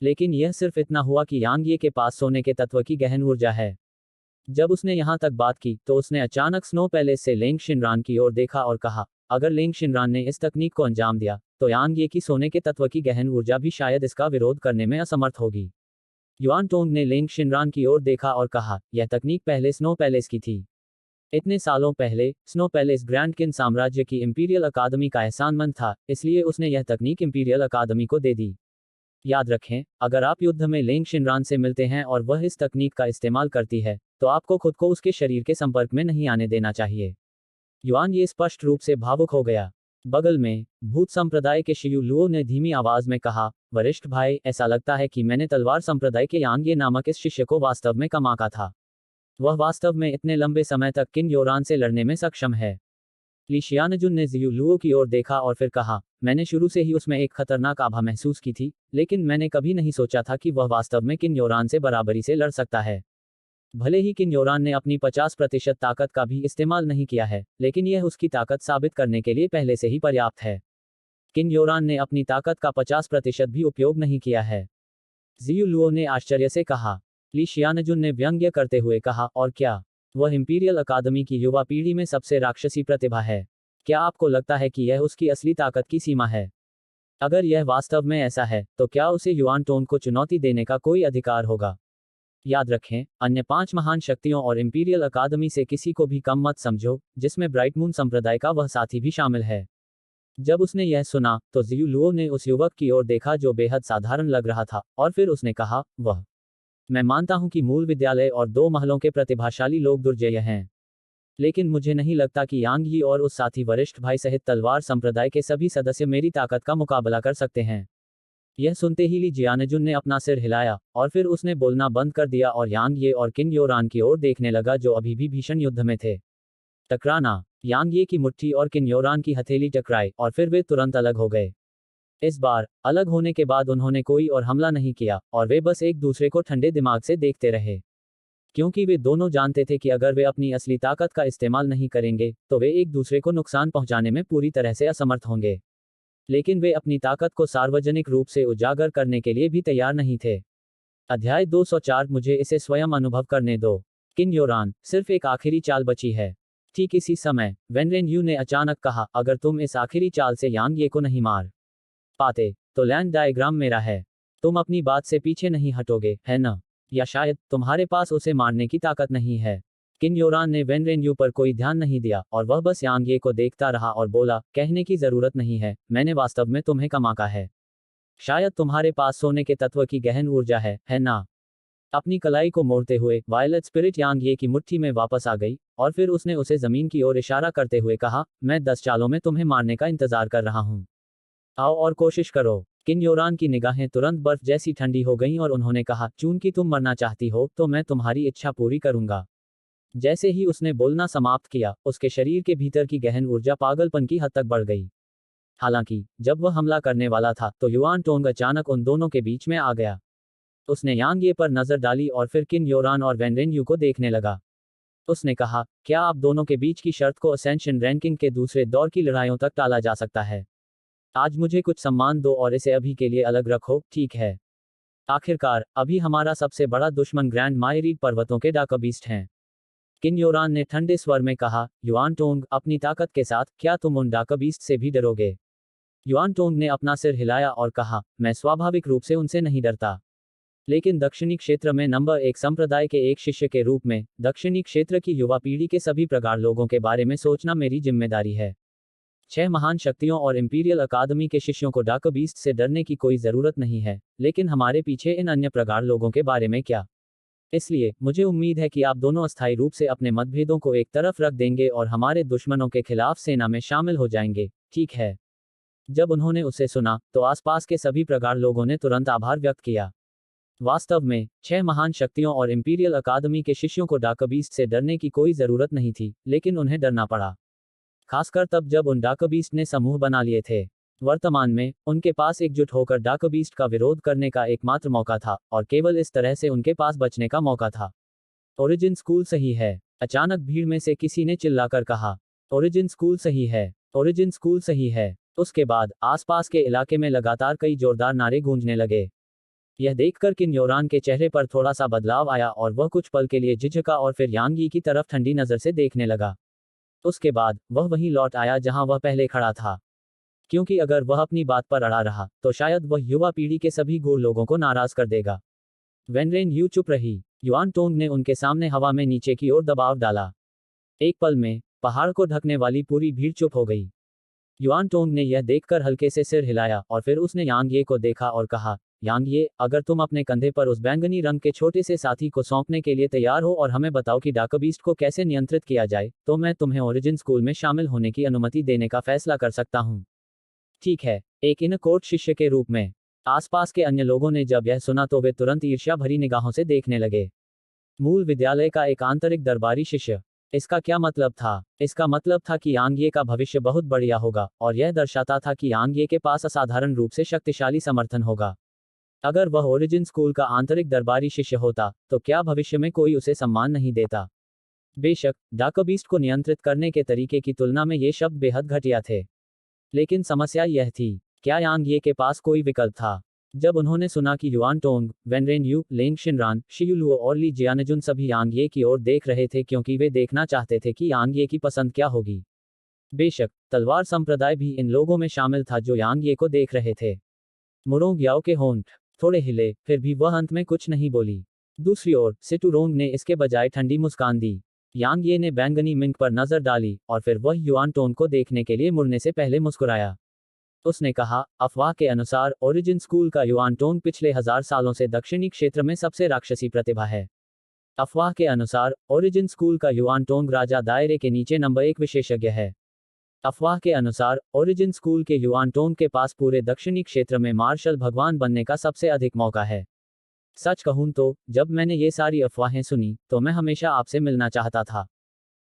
लेकिन यह सिर्फ इतना हुआ कि यांग ये के पास सोने के तत्व की गहन ऊर्जा है। जब उसने यहां तक बात की तो उसने अचानक स्नो पैलेस से लेंग शिनरान की ओर देखा और कहा, अगर लेंग शिनरान ने इस तकनीक को अंजाम दिया तो यांग ये की सोने के तत्व की गहन ऊर्जा भी शायद इसका विरोध करने में असमर्थ होगी। युआन टोंग ने लेंग शिनरान की ओर देखा और कहा, यह तकनीक पहले स्नो पैलेस की थी। इतने सालों पहले स्नो पैलेस ग्रैंड किन साम्राज्य की इंपीरियल अकादमी का एहसानमंद था, इसलिए उसने यह तकनीक इंपीरियल अकादमी को दे दी। याद रखें, अगर आप युद्ध में लेंग शिनरान से मिलते हैं और वह इस तकनीक का इस्तेमाल करती है तो आपको खुद को उसके शरीर के संपर्क में नहीं आने देना चाहिए। युआन ये स्पष्ट रूप से भावुक हो गया। बगल में भूत संप्रदाय के शियू लुओ ने धीमी आवाज में कहा, वरिष्ठ भाई, ऐसा लगता है कि मैंने तलवार संप्रदाय के यांग ये नामक इस शिष्य को वास्तव में कम आंका था। वह वास्तव में इतने लंबे समय तक किन योरान से लड़ने में सक्षम है। ली शियानजुन ने जियू लुओ की ओर देखा और फिर कहा, मैंने शुरू से ही उसमें एक खतरनाक आभा महसूस की थी, लेकिन मैंने कभी नहीं सोचा था कि वह वास्तव में किन योरान से बराबरी से लड़ सकता है। भले ही किन योरान ने अपनी 50% ताकत का भी इस्तेमाल नहीं किया है, लेकिन यह उसकी ताकत साबित करने के लिए पहले से ही पर्याप्त है। किन योरान ने अपनी ताकत का 50% भी उपयोग नहीं किया है। जियू लुओ ने आश्चर्य से कहा। ली शियानजुन ने व्यंग्य करते हुए कहा, और क्या? वह इंपीरियल अकादमी की युवा पीढ़ी में सबसे राक्षसी प्रतिभा है। क्या आपको लगता है कि यह उसकी असली ताकत की सीमा है? अगर यह वास्तव में ऐसा है तो क्या उसे युआन टोंग को चुनौती देने का कोई अधिकार होगा? याद रखें, अन्य 5 महान शक्तियों और इंपीरियल अकादमी से किसी को भी कम मत समझो, जिसमें ब्राइट मून संप्रदाय का वह साथी भी शामिल है। जब उसने यह सुना तो जियू लुओ ने उस युवक की ओर देखा जो बेहद साधारण लग रहा था, और फिर उसने कहा, वह मैं मानता हूं कि मूल विद्यालय और 2 महलों के प्रतिभाशाली लोग दुर्जेय हैं, लेकिन मुझे नहीं लगता कि यांग यी और उस साथी वरिष्ठ भाई सहित तलवार संप्रदाय के सभी सदस्य मेरी ताकत का मुकाबला कर सकते हैं। यह सुनते ही ली जियानजुन ने अपना सिर हिलाया और फिर उसने बोलना बंद कर दिया और यांग ये और किन योरान की ओर देखने लगा जो अभी भी भीषण युद्ध में थे। टकराना। यांग ये की मुट्ठी और किन योरान की हथेली टकराई और फिर वे तुरंत अलग हो गए। इस बार अलग होने के बाद उन्होंने कोई और हमला नहीं किया और वे बस एक दूसरे को ठंडे दिमाग से देखते रहे, क्योंकि वे दोनों जानते थे कि अगर वे अपनी असली ताकत का इस्तेमाल नहीं करेंगे तो वे एक दूसरे को नुकसान पहुंचाने में पूरी तरह से असमर्थ होंगे। लेकिन वे अपनी ताकत को सार्वजनिक रूप से उजागर करने के लिए भी तैयार नहीं थे। अध्याय 204। मुझे इसे स्वयं अनुभव करने दो। किन योरान, सिर्फ एक आखिरी चाल बची है। ठीक इसी समय वेनरेन यू ने अचानक कहा, अगर तुम इस आखिरी चाल से यांग ये को नहीं मार पाते तो लैंड डायग्राम मेरा है। तुम अपनी बात से पीछे नहीं हटोगे, है न? या शायद तुम्हारे पास उसे मारने की ताकत नहीं है। किन योरान ने वेनरेन यू पर कोई ध्यान नहीं दिया और वह बस यांग ये को देखता रहा और बोला, कहने की जरूरत नहीं है, मैंने वास्तव में तुम्हें कम आंका है। शायद तुम्हारे पास सोने के तत्व की गहन ऊर्जा है ना? अपनी कलाई को मोड़ते हुए वायलेट स्पिरिट यांग ये की मुट्ठी में वापस आ गई, और फिर उसने उसे जमीन की ओर इशारा करते हुए कहा, मैं 10 चालों में तुम्हें मारने का इंतजार कर रहा हूं। आओ और कोशिश करो। किन योरान की निगाहें तुरंत बर्फ जैसी ठंडी हो गईं और उन्होंने कहा, चूंकि तुम मरना चाहती हो तो मैं तुम्हारी इच्छा पूरी करूंगा। जैसे ही उसने बोलना समाप्त किया, उसके शरीर के भीतर की गहन ऊर्जा पागलपन की हद तक बढ़ गई। हालांकि जब वह हमला करने वाला था तो युआन टोंग अचानक उन दोनों के बीच में आ गया। उसने यांग ये पर नजर डाली और फिर किन योरान और वैनरेन यू को देखने लगा। उसने कहा, क्या आप दोनों के बीच की शर्त को असेंशन रैंकिंग के दूसरे दौर की लड़ाइयों तक टाला जा सकता है? आज मुझे कुछ सम्मान दो और इसे अभी के लिए अलग रखो, ठीक है? आखिरकार अभी हमारा सबसे बड़ा दुश्मन ग्रैंड मायरीड पर्वतों के डाकबीस्ट हैं। किन योरान ने ठंडे स्वर में कहा, युआन टोंग अपनी ताकत के साथ, क्या तुम उन डाकबीस्ट से भी डरोगे? युआन टोंग ने अपना सिर हिलाया और कहा, मैं स्वाभाविक रूप से उनसे नहीं डरता। लेकिन दक्षिणी क्षेत्र में नंबर 1 संप्रदाय के एक शिष्य के रूप में दक्षिणी क्षेत्र की युवा पीढ़ी के सभी प्रगाढ़ लोगों के बारे में सोचना मेरी जिम्मेदारी है। 6 महान शक्तियों और इंपीरियल अकादमी के शिष्यों को डाकबीस्ट से डरने की कोई जरूरत नहीं है, लेकिन हमारे पीछे इन अन्य प्रगाढ़ लोगों के बारे में क्या? इसलिए मुझे उम्मीद है कि आप दोनों अस्थायी रूप से अपने मतभेदों को एक तरफ रख देंगे और हमारे दुश्मनों के खिलाफ सेना में शामिल हो जाएंगे, ठीक है? जब उन्होंने उसे सुना तो आसपास के सभी प्रगाढ़ लोगों ने तुरंत आभार व्यक्त किया। वास्तव में 6 महान शक्तियों और इंपीरियल अकादमी के शिष्यों को डाकबीस्ट से डरने की कोई जरूरत नहीं थी, लेकिन उन्हें डरना पड़ा। खासकर तब जब उन डाकबीस्ट ने समूह बना लिए थे। वर्तमान में उनके पास एकजुट होकर डाकबीस्ट का विरोध करने का एकमात्र मौका था, और केवल इस तरह से उनके पास बचने का मौका था। ओरिजिन स्कूल सही है, अचानक भीड़ में से किसी ने चिल्लाकर कहा। ओरिजिन स्कूल सही है, ओरिजिन स्कूल सही है। उसके बाद आसपास के इलाके में लगातार कई जोरदार नारे गूंजने लगे। यह देखकर किन योरान के चेहरे पर थोड़ा सा बदलाव आया और वह कुछ पल के लिए झिझका और फिर यांग यी की तरफ ठंडी नजर से देखने लगा। उसके बाद वह वहीं लौट आया जहां वह पहले खड़ा था, क्योंकि अगर वह अपनी बात पर अड़ा रहा तो शायद वह युवा पीढ़ी के सभी गूढ़ लोगों को नाराज कर देगा। वेनरेन यू चुप रही। युआन टोंग ने उनके सामने हवा में नीचे की ओर दबाव डाला। एक पल में पहाड़ को ढकने वाली पूरी भीड़ चुप हो गई। युआन टोंग ने यह देखकर हल्के से सिर हिलाया और फिर उसने यांग ये को देखा और कहा, यांग ये, अगर तुम अपने कंधे पर उस बैंगनी रंग के छोटे से साथी को सौंपने के लिए तैयार हो और हमें बताओ कि डाकबीस्ट को कैसे नियंत्रित किया जाए, तो मैं तुम्हें ओरिजिन स्कूल में शामिल होने की अनुमति देने का फैसला कर सकता हूं। ठीक है, एक इन कोर्ट शिष्य के रूप में। आसपास के अन्य लोगों ने जब यह सुना तो वे तुरंत ईर्ष्या भरी निगाहों से देखने लगे। मूल विद्यालय का एक आंतरिक दरबारी शिष्य। इसका क्या मतलब था? इसका मतलब था कि यांग ये का भविष्य बहुत बढ़िया होगा, और यह दर्शाता था कि यांग ये के पास असाधारण रूप से शक्तिशाली समर्थन होगा। अगर वह ओरिजिन स्कूल का आंतरिक दरबारी शिष्य होता, तो क्या भविष्य में कोई उसे सम्मान नहीं देता? बेशक, डाकबीस्ट को नियंत्रित करने के तरीके की तुलना में ये शब्द बेहद घटिया थे। लेकिन समस्या यह थी, क्या यांग ये के पास कोई विकल्प था? जब उन्होंने सुना कि युआन टोंग, वेनरेन यू, लेंग शिनरान, शियुलुओ और ली जियानजुन सभी यांग ये की ओर देख रहे थे क्योंकि वे देखना चाहते थे कि यांग ये की पसंद क्या होगी। बेशक, तलवार संप्रदाय भी इन लोगों में शामिल था जो यांग ये को देख रहे थे। मुरोंग याओ के होंठ थोड़े हिले, फिर भी वह अंत में कुछ नहीं बोली। दूसरी ओर सिटुरोंग ने इसके बजाय ठंडी मुस्कान दी। यांग ये ने बैंगनी मिंक पर नजर डाली और फिर वह युआन टोंग को देखने के लिए मुड़ने से पहले मुस्कुराया। उसने कहा, अफवाह के अनुसार ओरिजिन स्कूल का युआन टोंग पिछले 1000 सालों से दक्षिणी क्षेत्र में सबसे राक्षसी प्रतिभा है। अफवाह के अनुसार ओरिजिन स्कूल का युआन टोंग राजा दायरे के नीचे नंबर 1 विशेषज्ञ है। अफवाह के अनुसार ओरिजिन स्कूल के युआन टोंग के पास पूरे दक्षिणी क्षेत्र में मार्शल भगवान बनने का सबसे अधिक मौका है। सच कहूं तो जब मैंने ये सारी अफवाहें सुनी तो मैं हमेशा आपसे मिलना चाहता था।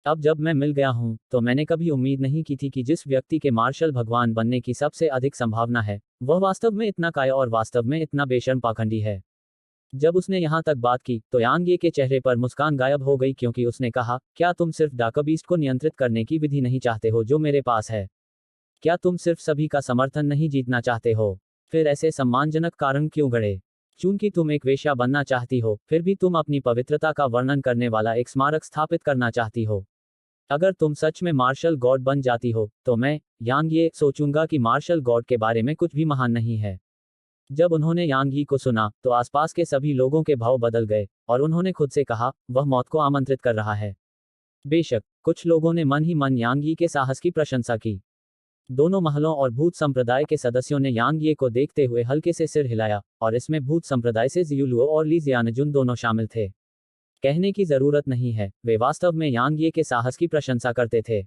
अब जब मैं मिल गया हूं तो मैंने कभी उम्मीद नहीं की थी कि जिस व्यक्ति के मार्शल भगवान बनने की सबसे अधिक संभावना है, वह वास्तव में इतना काया और वास्तव में इतना बेशर्म पाखंडी है। जब उसने यहां तक बात की तो यांग ये के चेहरे पर मुस्कान गायब हो गई क्योंकि उसने कहा, क्या तुम सिर्फ डाकबीस्ट को नियंत्रित करने की विधि नहीं चाहते हो जो मेरे पास है? क्या तुम सिर्फ सभी का समर्थन नहीं जीतना चाहते हो? फिर ऐसे सम्मानजनक कारण क्यों गढ़े? चूंकि तुम एक वेश्या बनना चाहती हो, फिर भी तुम अपनी पवित्रता का वर्णन करने वाला एक स्मारक स्थापित करना चाहती हो। अगर तुम सच में मार्शल गॉड बन जाती हो, तो मैं, यांग ये, सोचूंगा कि मार्शल गॉड के बारे में कुछ भी महान नहीं है। जब उन्होंने यांग यी को सुना, तो आसपास के सभी लोगों के भाव बदल गए, और उन्होंने खुद से कहा, वह मौत को आमंत्रित कर रहा है। बेशक, कुछ लोगों ने मन ही मन यांग यी के साहस की प्रशंसा की। दोनों महलों और भूत संप्रदाय के सदस्यों ने यांग ये को देखते हुए हल्के से सिर हिलाया, और इसमें भूत संप्रदाय से जियुलुओ और ली जियानजुन दोनों शामिल थे। कहने की जरूरत नहीं है, वे वास्तव में यांग ये के साहस की प्रशंसा करते थे।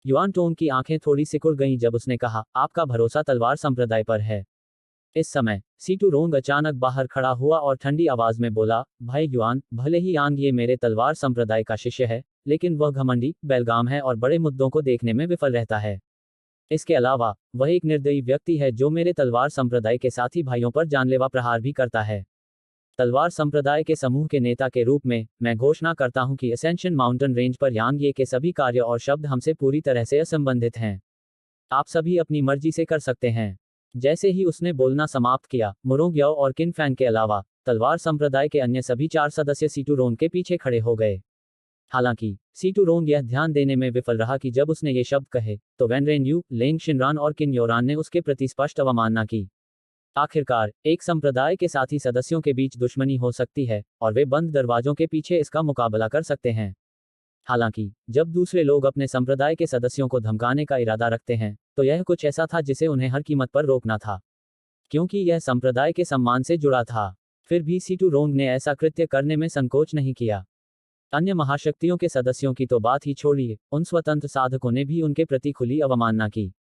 युआन टोंग की आंखें थोड़ी सिकुड़ गईं जब उसने कहा, आपका भरोसा तलवार संप्रदाय पर है। इस समय सीटू रोंग अचानक बाहर खड़ा हुआ और ठंडी आवाज में बोला, भाई युआन, भले ही यांग ये मेरे तलवार संप्रदाय का शिष्य है, लेकिन वह घमंडी, बेलगाम है और बड़े मुद्दों को देखने में विफल रहता है। इसके अलावा वह एक निर्दयी व्यक्ति है जो मेरे तलवार संप्रदाय के साथी भाइयों पर जानलेवा प्रहार भी करता है। तलवार संप्रदाय के समूह के नेता के रूप में मैं घोषणा करता हूं कि असेंशन माउंटेन रेंज पर यांग ये के सभी कार्य और शब्द हमसे पूरी तरह से असंबंधित हैं। आप सभी अपनी मर्जी से कर सकते हैं। जैसे ही उसने बोलना समाप्त किया, मुरोंग याओ और किन फैन के अलावा तलवार संप्रदाय के अन्य सभी 4 सदस्य सीटू रोंग के पीछे खड़े हो गए। हालांकि सीटू रोंग यह ध्यान देने में विफल रहा कि जब उसने ये शब्द कहे तो वैन यू, लेंग शिनरान और किन योरान ने उसके प्रति स्पष्ट अवमानना की। आखिरकार एक संप्रदाय के साथी सदस्यों के बीच दुश्मनी हो सकती है और वे बंद दरवाजों के पीछे इसका मुकाबला कर सकते हैं। हालांकि जब दूसरे लोग अपने संप्रदाय के सदस्यों को धमकाने का इरादा रखते हैं, तो यह कुछ ऐसा था जिसे उन्हें हर कीमत पर रोकना था, क्योंकि यह संप्रदाय के सम्मान से जुड़ा था। फिर भी सीटू रोंग ने ऐसा कृत्य करने में संकोच नहीं किया। अन्य महाशक्तियों के सदस्यों की तो बात ही छोड़िए, उन स्वतंत्र साधकों ने भी उनके प्रति खुली अवमानना की।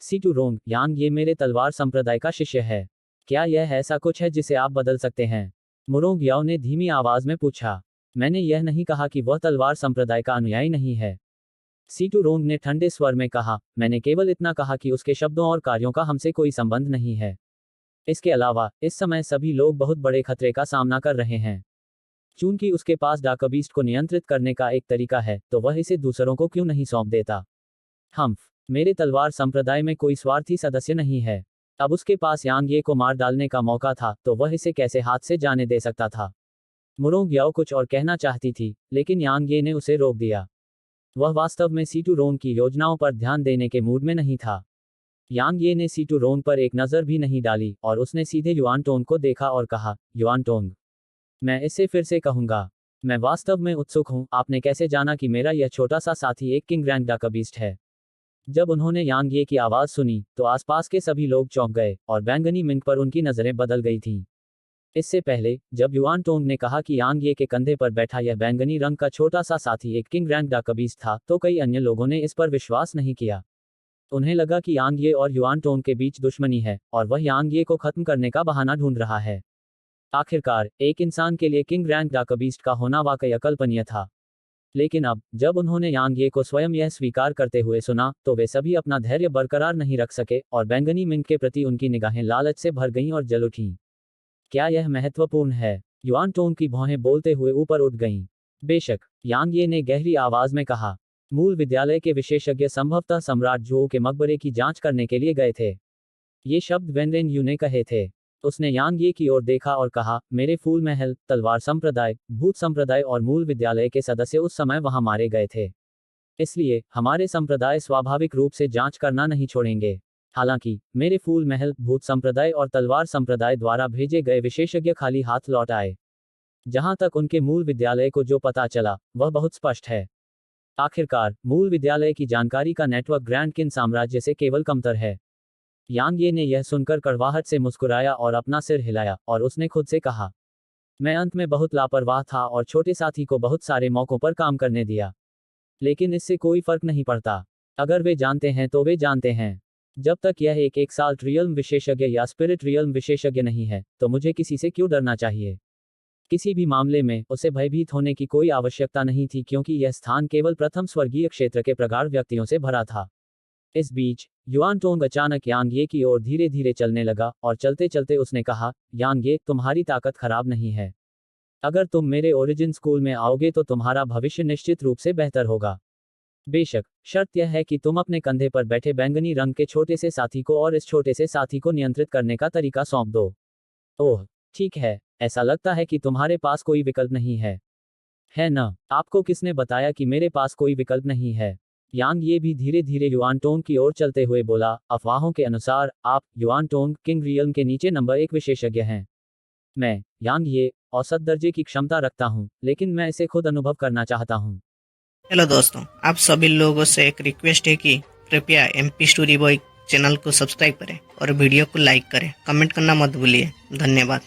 सीटू रोंग, यांग ये मेरे तलवार संप्रदाय का शिष्य है। क्या यह ऐसा कुछ है जिसे आप बदल सकते हैं? मुरोंग याओ ने धीमी आवाज में पूछा। मैंने यह नहीं कहा कि वह तलवार संप्रदाय का अनुयायी नहीं है। सीटू रोंग ने ठंडे स्वर में कहा, मैंने केवल इतना कहा कि उसके शब्दों और कार्यों का हमसे कोई संबंध नहीं है। इसके अलावा इस समय सभी लोग बहुत बड़े खतरे का सामना कर रहे हैं। चूंकि उसके पास डार्कबीस्ट को नियंत्रित करने का एक तरीका है, तो वह इसे दूसरों को क्यों नहीं सौंप देता? मेरे तलवार संप्रदाय में कोई स्वार्थी सदस्य नहीं है। अब उसके पास यांग ये को मार डालने का मौका था, तो वह इसे कैसे हाथ से जाने दे सकता था? मुरोंग याओ कुछ और कहना चाहती थी, लेकिन यांग ये ने उसे रोक दिया। वह वास्तव में सीटू रोंग की योजनाओं पर ध्यान देने के मूड में नहीं था। यांग ये ने सीटू रोंग पर एक नजर भी नहीं डाली और उसने सीधे युआन टोंग को देखा और कहा, युआन टोंग, मैं इसे फिर से कहूंगा, मैं वास्तव में उत्सुक हूं, आपने कैसे जाना कि मेरा यह छोटा सा साथी एक किंग रैंक डार्कबीस्ट है? जब उन्होंने यांग ये की आवाज सुनी, तो आसपास के सभी लोग चौंक गए और बैंगनी मिंक पर उनकी नजरें बदल गई थीं। इससे पहले जब युआन टोंग ने कहा कि यांग ये के कंधे पर बैठा यह बैंगनी रंग का छोटा सा साथी एक किंग रैंक डार्कबीस्ट था, तो कई अन्य लोगों ने इस पर विश्वास नहीं किया। उन्हें लगा कि यांग ये और युआन टोंग के बीच दुश्मनी है और वह यांग ये को खत्म करने का बहाना ढूंढ रहा है। आखिरकार एक इंसान के लिए किंग रैंक डार्कबीस्ट का होना वाकई अकल्पनीय था। लेकिन अब जब उन्होंने यांग ये को स्वयं यह स्वीकार करते हुए सुना, तो वे सभी अपना धैर्य बरकरार नहीं रख सके और बैंगनी मिंक के प्रति उनकी निगाहें लालच से भर गईं और जल उठीं। क्या यह महत्वपूर्ण है? युआन टोंग की भौहें बोलते हुए ऊपर उठ गईं। बेशक, यांग ये ने गहरी आवाज में कहा। मूल विद्यालय के विशेषज्ञ संभवतः सम्राट जुओ के मकबरे की जांच करने के लिए गए थे। ये शब्द वेनरेन यू ने कहे थे। उसने यांग ये की ओर देखा और कहा, मेरे फूल महल, तलवार संप्रदाय, भूत संप्रदाय और मूल विद्यालय के सदस्य उस समय वहां मारे गए थे। इसलिए हमारे संप्रदाय स्वाभाविक रूप से जांच करना नहीं छोड़ेंगे। हालांकि मेरे फूल महल, भूत संप्रदाय और तलवार संप्रदाय द्वारा भेजे गए विशेषज्ञ खाली हाथ लौट आए। जहां तक उनके मूल विद्यालय को जो पता चला, वह बहुत स्पष्ट है। आखिरकार मूल विद्यालय की जानकारी का नेटवर्क ग्रैंड किन साम्राज्य से केवल कमतर है। यांग ये ने यह सुनकर कड़वाहट से मुस्कुराया और अपना सिर हिलाया, और उसने खुद से कहा, मैं अंत में बहुत लापरवाह था और छोटे साथी को बहुत सारे मौकों पर काम करने दिया। लेकिन इससे कोई फर्क नहीं पड़ता। अगर वे जानते हैं तो वे जानते हैं। जब तक यह एक एक्साल्ट रियल्म विशेषज्ञ या स्पिरिट रियल्म विशेषज्ञ नहीं है, तो मुझे किसी से क्यों डरना चाहिए? किसी भी मामले में उसे भयभीत होने की कोई आवश्यकता नहीं थी, क्योंकि यह स्थान केवल प्रथम स्वर्गीय क्षेत्र के प्रगाढ़ व्यक्तियों से भरा था। इस बीच युआन टोंग अचानक यांग ये की ओर धीरे धीरे चलने लगा और चलते चलते उसने कहा, यांग ये, तुम्हारी ताकत खराब नहीं है। अगर तुम मेरे ओरिजिन स्कूल में आओगे तो तुम्हारा भविष्य निश्चित रूप से बेहतर होगा। बेशक शर्त यह है कि तुम अपने कंधे पर बैठे बैंगनी रंग के छोटे से साथी को और इस छोटे से साथी को नियंत्रित करने का तरीका सौंप दो। ओह, ठीक है, ऐसा लगता है कि तुम्हारे पास कोई विकल्प नहीं है ना? आपको किसने बताया कि मेरे पास कोई विकल्प नहीं है? यांग ये भी धीरे धीरे युआन टोंग की ओर चलते हुए बोला, अफवाहों के अनुसार आप, युआन टोंग, किंग रियल्म के नीचे नंबर 1 विशेषज्ञ हैं। मैं, यांग ये, औसत दर्जे की क्षमता रखता हूँ, लेकिन मैं इसे खुद अनुभव करना चाहता हूँ। हेलो दोस्तों, आप सभी लोगों से एक रिक्वेस्ट है कि कृपया MP स्टोरी बॉय चैनल को सब्सक्राइब करें और वीडियो को लाइक करें। कमेंट करना मत भूलिए। धन्यवाद।